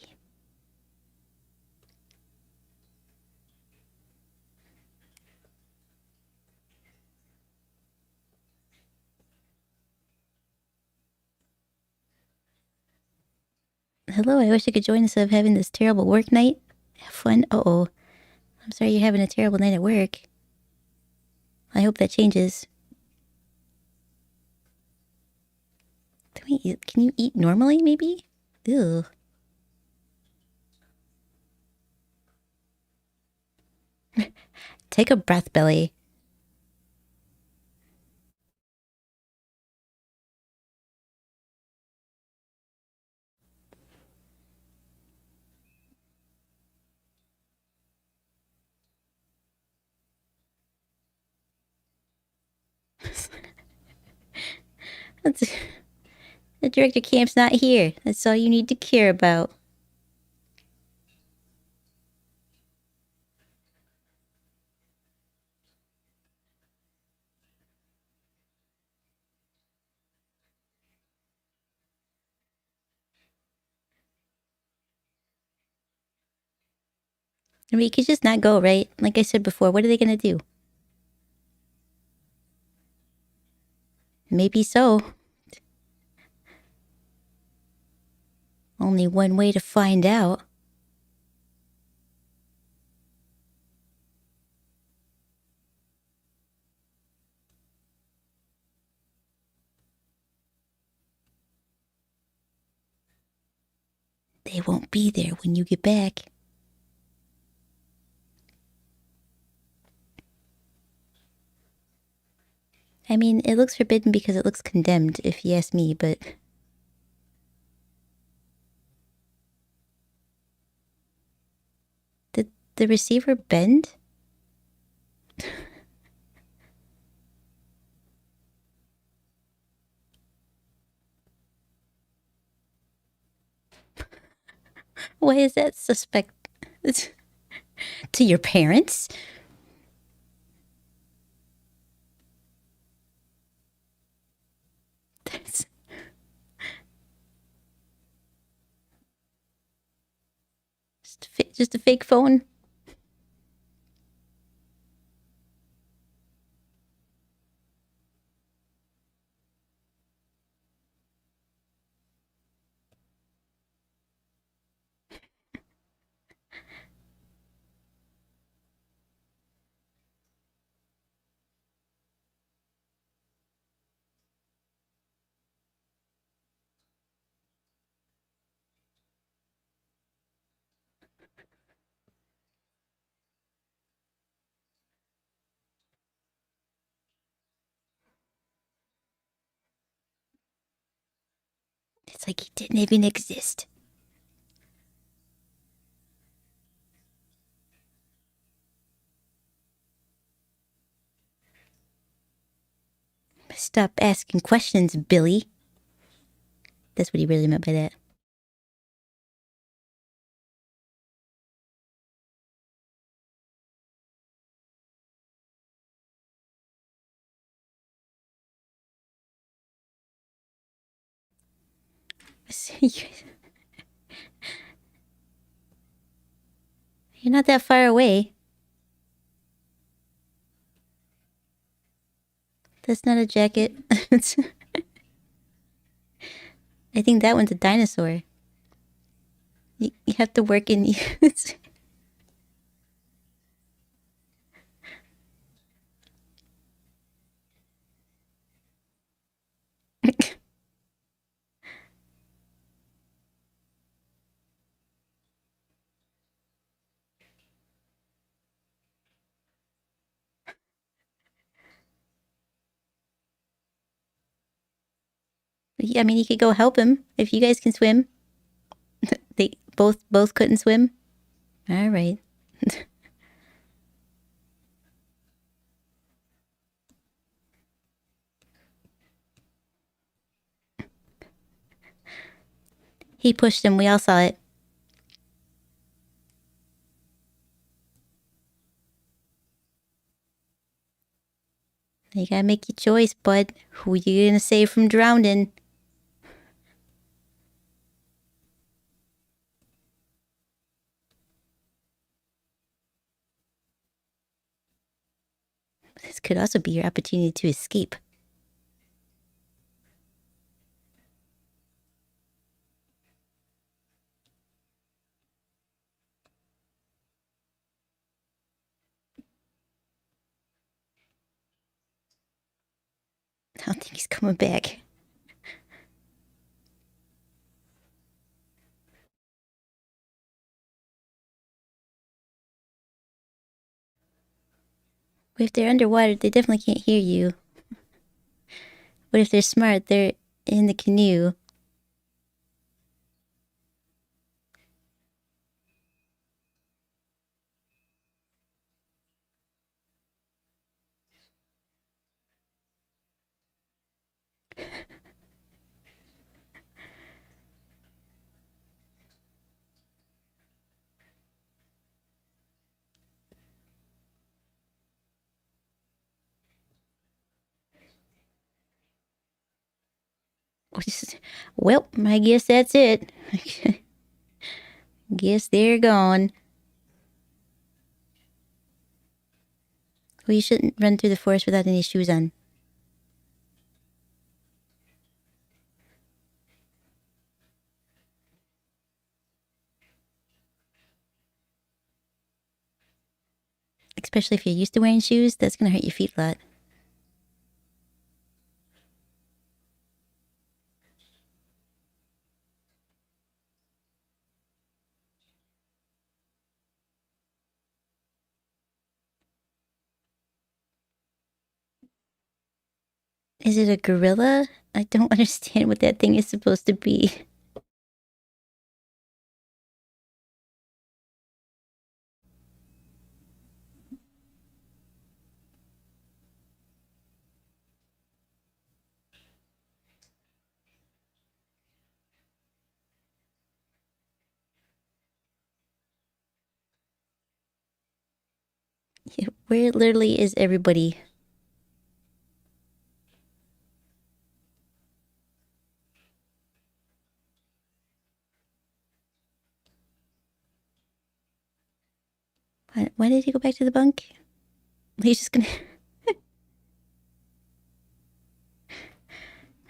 A: Hello, I wish I could join instead of having this terrible work night. Have fun. Uh-oh. I'm sorry you're having a terrible night at work. I hope that changes. Can you eat normally, maybe? Ew. Take a breath, Billy. The director camp's not here. That's all you need to care about. I mean, you could just not go, right? Like I said before, what are they gonna do? Maybe so. Only one way to find out. They won't be there when you get back. I mean, it looks forbidden because it looks condemned, if you ask me, but... Did the receiver bend? Why is that suspect? To your parents? That's just a fake phone. It's like he didn't even exist. Stop asking questions, Billy. That's what he really meant by that. You're not that far away. That's not a jacket. I think that one's a dinosaur. You have to work in... I mean, you could go help him if you guys can swim. They both couldn't swim. All right. He pushed him. We all saw it. You gotta make your choice, bud. Who you gonna save from drowning? This could also be your opportunity to escape. I don't think he's coming back. If they're underwater, they definitely can't hear you. But if they're smart, they're in the canoe. Well, I guess that's it. Guess they're gone. Well, you shouldn't run through the forest without any shoes on. Especially if you're used to wearing shoes, that's gonna hurt your feet a lot. Is it a gorilla? I don't understand what that thing is supposed to be. Where literally is everybody? Why did he go back to the bunk? He's just gonna...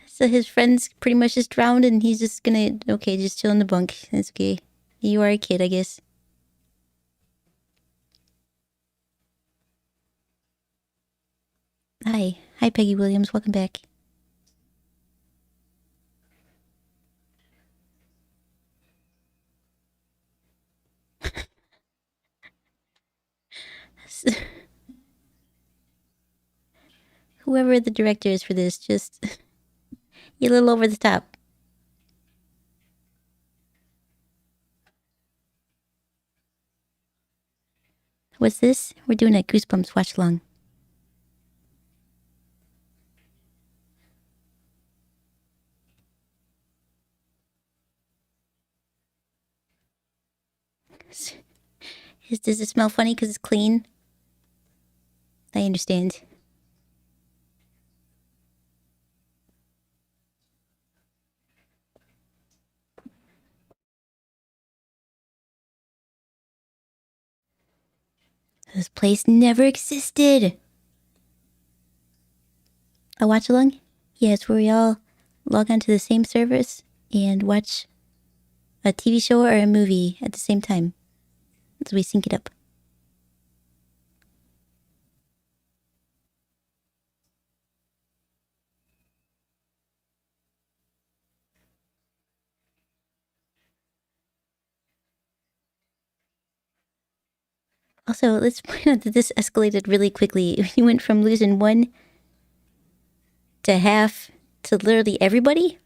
A: So his friends pretty much just drowned and he's just gonna... Okay, just chill in the bunk. That's okay. You are a kid, I guess. Hi. Hi, Peggy Williams. Welcome back. Whoever the director is for this, just... You're a little over the top. What's this? We're doing a Goosebumps watch along. Does it smell funny because it's clean? I understand. This place never existed. A watch along? Yeah, it's where we all log onto the same service and watch a TV show or a movie at the same time. So we sync it up. Also, let's point out that this escalated really quickly. You went from losing one to half to literally everybody.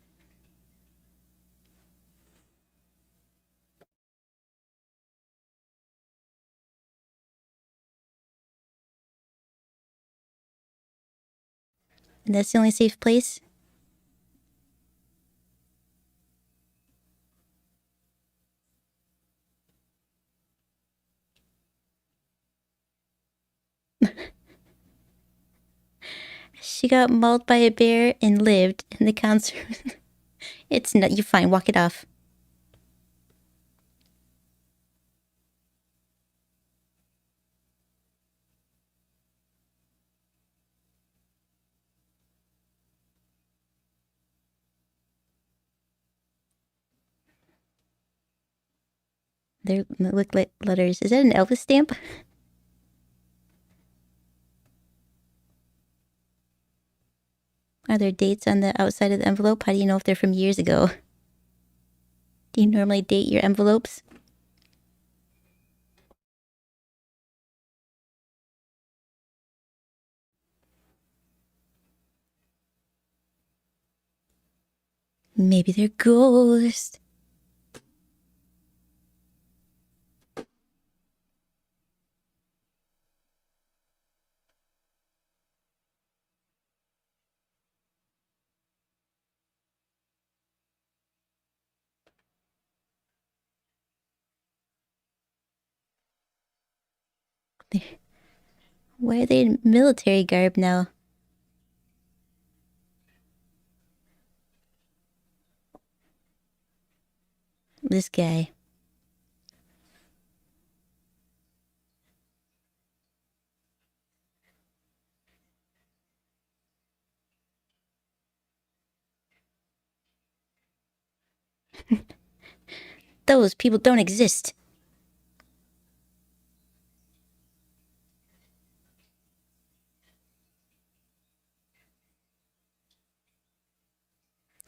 A: And that's the only safe place. She got mauled by a bear and lived in the concert. It's not. You're fine. Walk it off. They look like letters. Is that an Elvis stamp? Are there dates on the outside of the envelope? How do you know if they're from years ago? Do you normally date your envelopes? Maybe they're ghosts. Why are they in military garb now? This guy. Those people don't exist.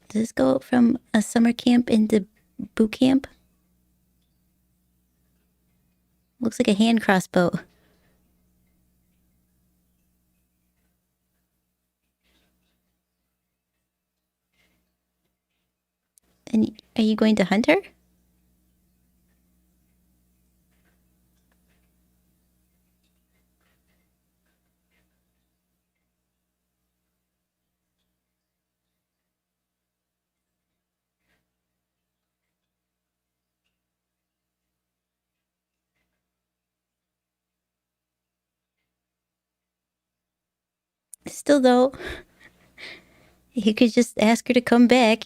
A: Does this go from a summer camp into boot camp? Looks like a hand crossbow. And are you going to hunt her? Still, though, you could just ask her to come back.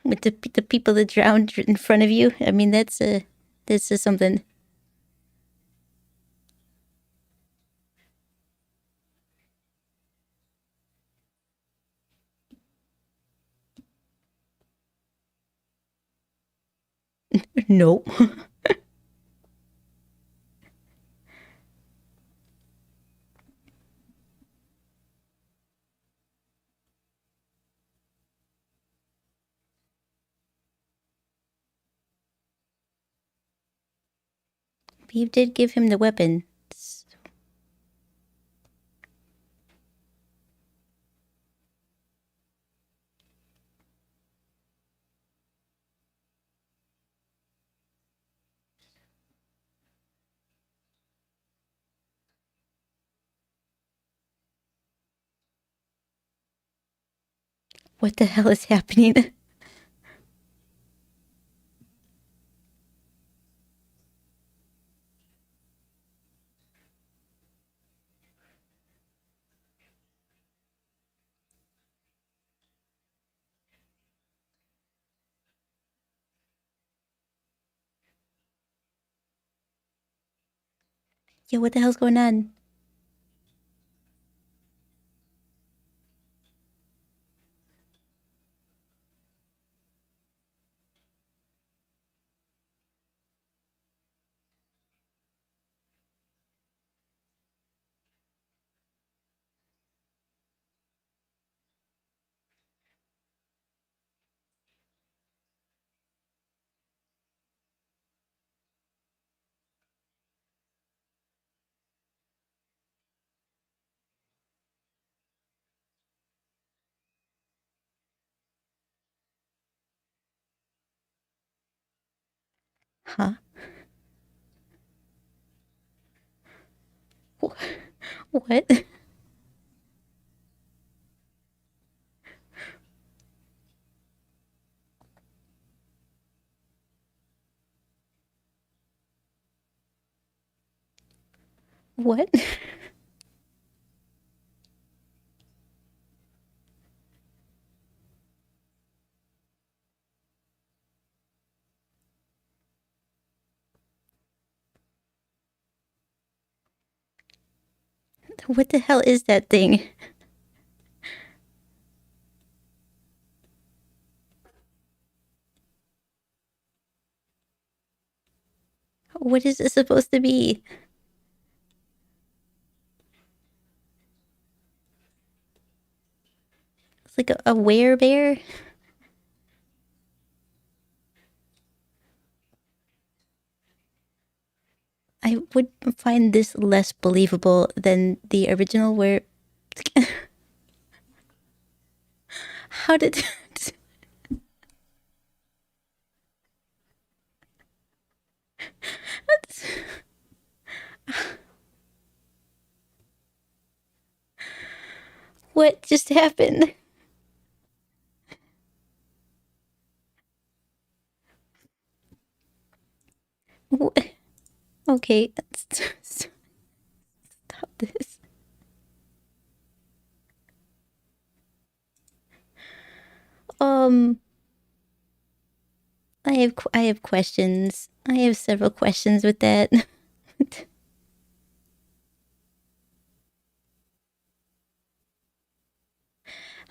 A: With the people that drowned in front of you. I mean, that's just something. Nope. You did give him the weapon. What the hell is happening? Yeah, what the hell's going on? Huh? What? What? What the hell is that thing? What is this supposed to be? It's like a werebear? I would find this less believable than the original where... How did... What just happened? What? Okay, stop this. I have questions. I have several questions with that.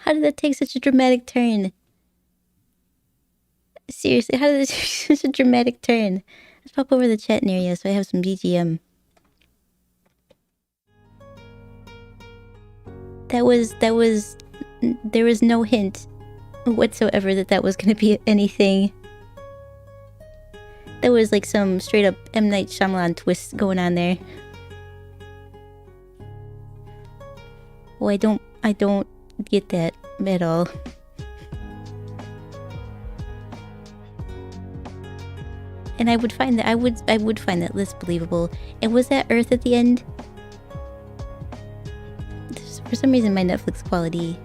A: How did that take such a dramatic turn? Seriously, how did it take such a dramatic turn? Let's pop over the chat area so I have some BGM. There was no hint whatsoever that was gonna be anything. There was like some straight up M. Night Shyamalan twist going on there. Well, I don't get that at all. And I would find that less believable. And was that Earth at the end? For some reason, my Netflix quality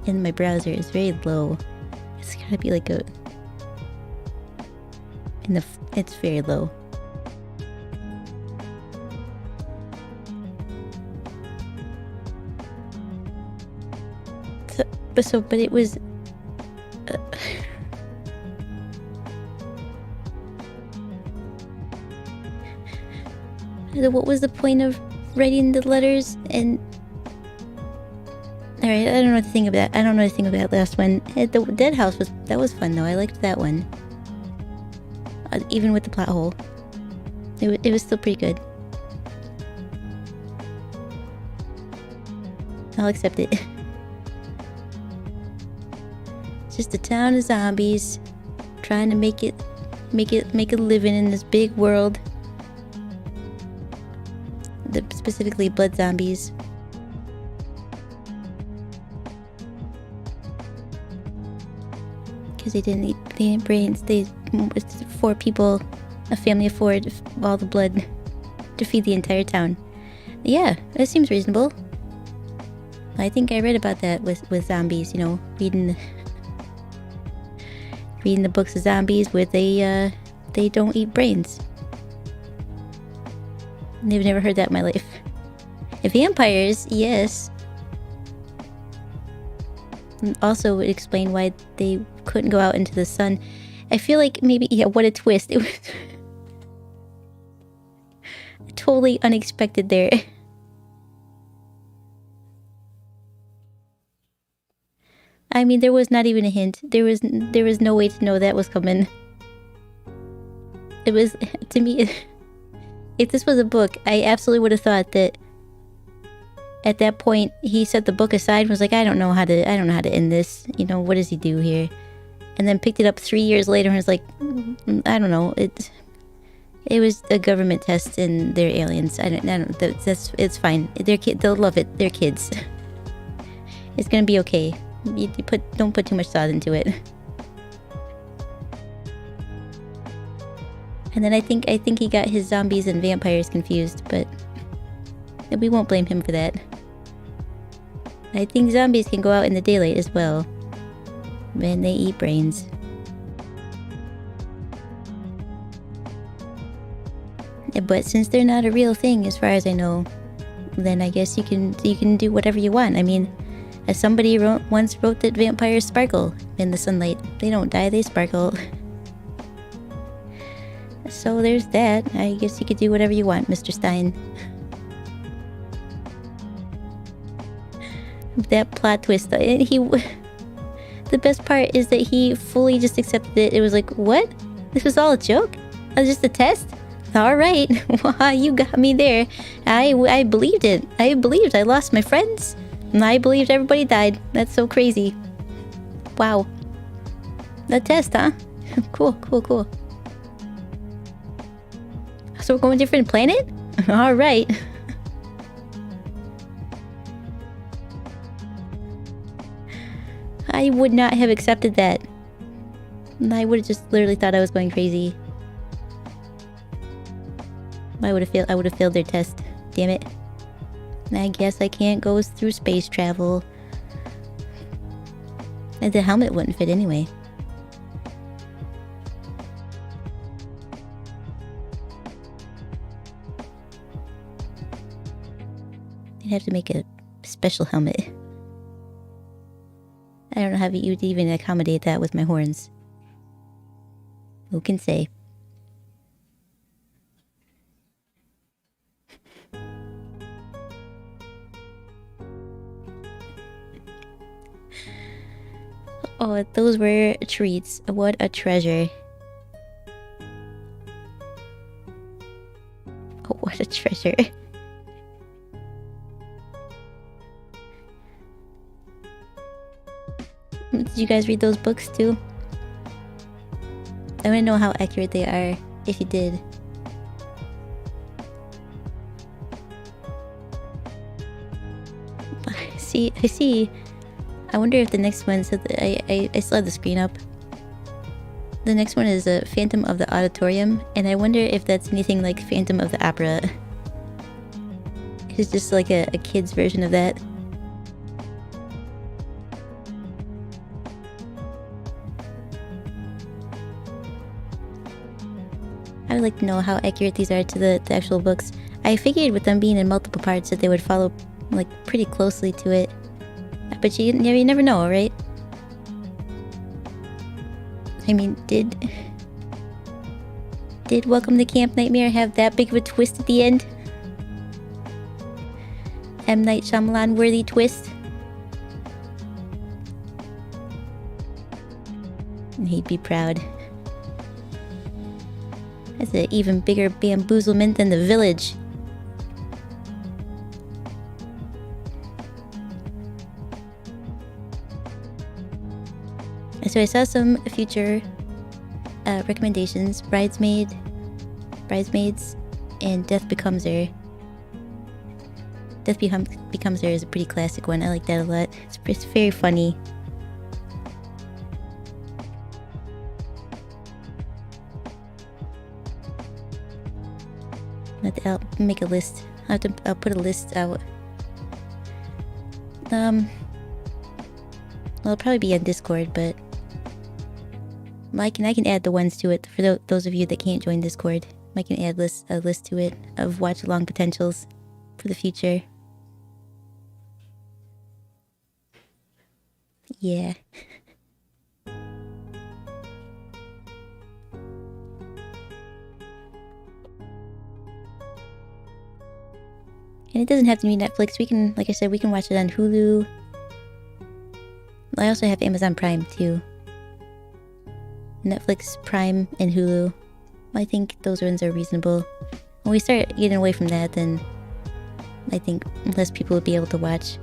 A: in my browser is very low. It's gotta be like it's very low. But it was. What was the point of writing the letters? And all right, I don't know what to think about. I don't know anything about that last one. The Dead House was fun though. I liked that one, even with the plot hole. It was still pretty good. I'll accept it. Just a town of zombies trying to make a living in this big world. Specifically blood zombies. Because they didn't brains. They 4 people, a family of 4, all the blood to feed the entire town. Yeah, that seems reasonable. I think I read about that with zombies. You know, reading the books of zombies where they don't eat brains. I've never heard that in my life. Vampires, yes. And also would explain why they couldn't go out into the sun. I feel like maybe, yeah, what a twist. It was totally unexpected there. I mean, there was not even a hint. There was no way to know that was coming. It was, to me, if this was a book, I absolutely would have thought that at that point he set the book aside and was like, I don't know how to end this. You know, what does he do here? And then picked it up 3 years later and was like, I don't know. It was a government test and they're aliens. It's fine. They'll love it. They're kids. It's gonna be okay. Don't put too much thought into it. And then I think he got his zombies and vampires confused, but we won't blame him for that. I think zombies can go out in the daylight as well. Man, they eat brains. But since they're not a real thing, as far as I know, then I guess you can do whatever you want. I mean, as somebody once wrote that vampires sparkle in the sunlight. They don't die, they sparkle. So there's that. I guess you could do whatever you want, Mr. Stein. That plot twist, the best part is that he fully just accepted it. It was like, what? This was all a joke? It was just a test? Alright, well, you got me there. I believed it. I believed I lost my friends. And I believed everybody died. That's so crazy. Wow. A test, huh? Cool. So we're going to a different planet? Alright. I would not have accepted that. I would have just literally thought I was going crazy. I would have failed their test. Damn it. I guess I can't go through space travel. And the helmet wouldn't fit anyway. You'd have to make a special helmet. I don't know how you'd even accommodate that with my horns. Who can say? Oh, those were treats. What a treasure. Oh, what a treasure. Did you guys read those books too? I want to know how accurate they are, if you did. I see. I wonder if the next one, so I still have the screen up. The next one is a Phantom of the Auditorium, and I wonder if that's anything like Phantom of the Opera. It's just like a kid's version of that. I would like to know how accurate these are to the actual books. I figured with them being in multiple parts that they would follow like pretty closely to it. But you never know, right? I mean, did Welcome to Camp Nightmare have that big of a twist at the end? M. Night Shyamalan worthy twist? And he'd be proud. That's an even bigger bamboozlement than The Village. So I saw some future recommendations. Bridesmaids, and Death Becomes Her. Death Becomes Her is a pretty classic one. I like that a lot. It's very funny. I'll make a list. I'll put a list out. Well, it'll probably be on Discord, but I can add the ones to it for those of you that can't join Discord. I can add a list to it of watch along potentials for the future. Yeah. And it doesn't have to be Netflix. We can, like I said, we can watch it on Hulu. I also have Amazon Prime too. Netflix, Prime, and Hulu. I think those ones are reasonable. When we start getting away from that, then I think less people will be able to watch.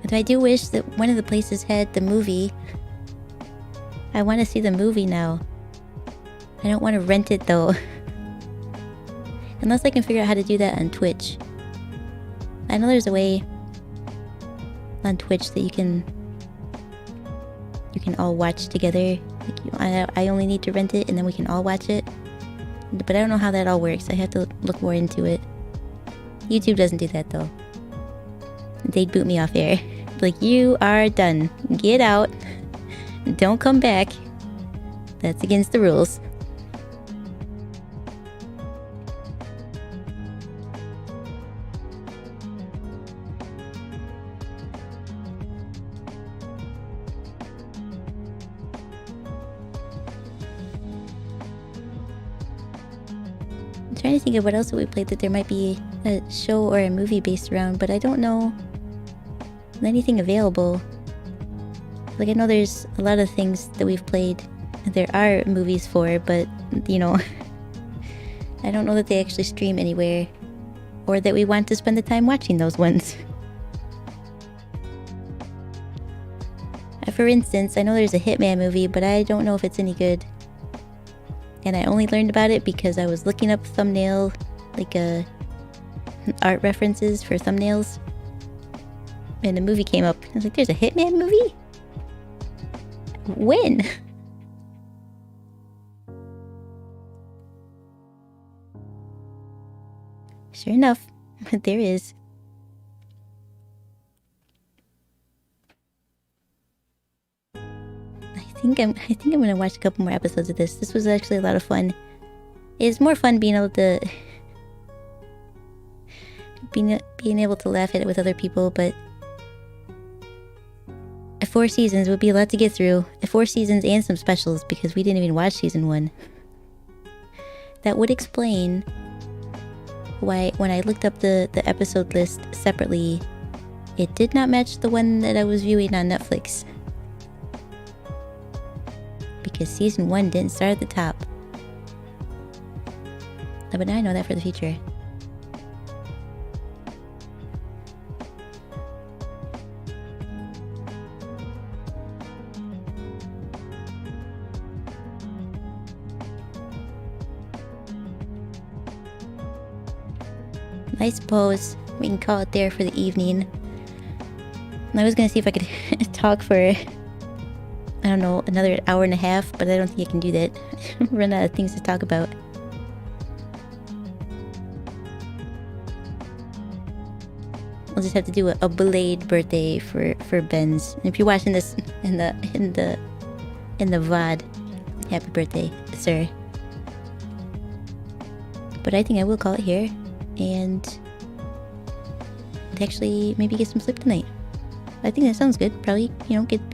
A: But I do wish that one of the places had the movie. I want to see the movie now. I don't want to rent it though. Unless I can figure out how to do that on Twitch. I know there's a way on Twitch that you can all watch together. Like I only need to rent it and then we can all watch it. But I don't know how that all works. I have to look more into it. YouTube doesn't do that though. They'd boot me off air. Like, you are done. Get out. Don't come back. That's against the rules. I'm trying to think of what else we played that there might be a show or a movie based around, but I don't know anything available. Like, I know there's a lot of things that we've played there are movies for, but, you know, I don't know that they actually stream anywhere, or that we want to spend the time watching those ones. For instance, I know there's a Hitman movie, but I don't know if it's any good. And I only learned about it because I was looking up thumbnail, like, art references for thumbnails. And the movie came up. I was like, there's a Hitman movie? When? Sure enough, there is. I think I'm gonna watch a couple more episodes of this. This was actually a lot of fun. It's more fun being able to being able to laugh at it with other people, but 4 seasons would be a lot to get through. 4 seasons and some specials, because we didn't even watch season 1. That would explain why when I looked up the episode list separately, it did not match the one that I was viewing on Netflix. Because season 1 didn't start at the top. But now I know that for the future. I suppose we can call it there for the evening. I was gonna see if I could talk for, I don't know, another hour and a half, but I don't think I can do that. Run out of things to talk about. I'll just have to do a belated birthday for Ben's. And if you're watching this in the VOD, happy birthday, sir. But I think I will call it here. And actually maybe get some sleep tonight. I think that sounds good. Probably,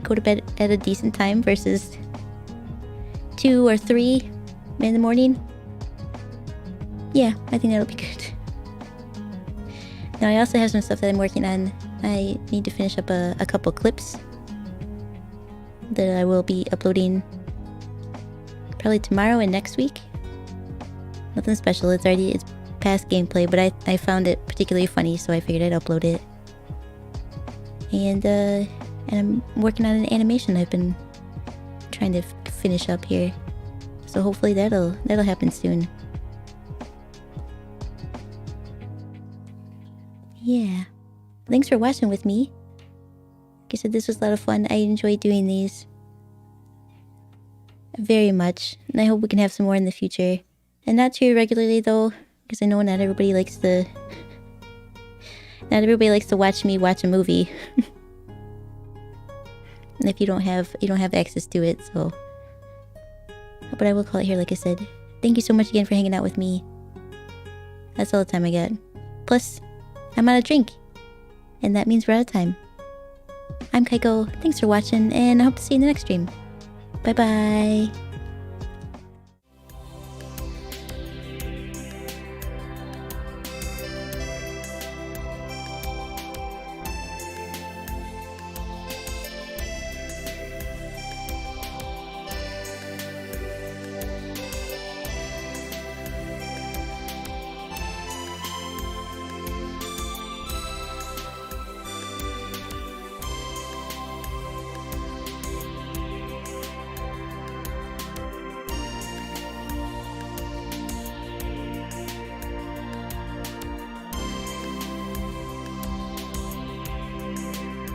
A: go to bed at a decent time versus 2 or 3 in the morning. Yeah, I think that'll be good. Now I also have some stuff that I'm working on. I need to finish up a couple clips that I will be uploading probably tomorrow and next week. Nothing special. It's past gameplay, but I found it particularly funny, so I figured I'd upload it. And I'm working on an animation I've been trying to finish up here, so hopefully that'll happen soon. Yeah, thanks for watching with me. Like I said, this was a lot of fun. I enjoyed doing these very much, and I hope we can have some more in the future, and not too regularly though. Because I know not everybody likes to watch me watch a movie. And if you don't have access to it, so. But I will call it here, like I said. Thank you so much again for hanging out with me. That's all the time I got. Plus, I'm out of drink. And that means we're out of time. I'm Kaiko. Thanks for watching, and I hope to see you in the next stream. Bye bye.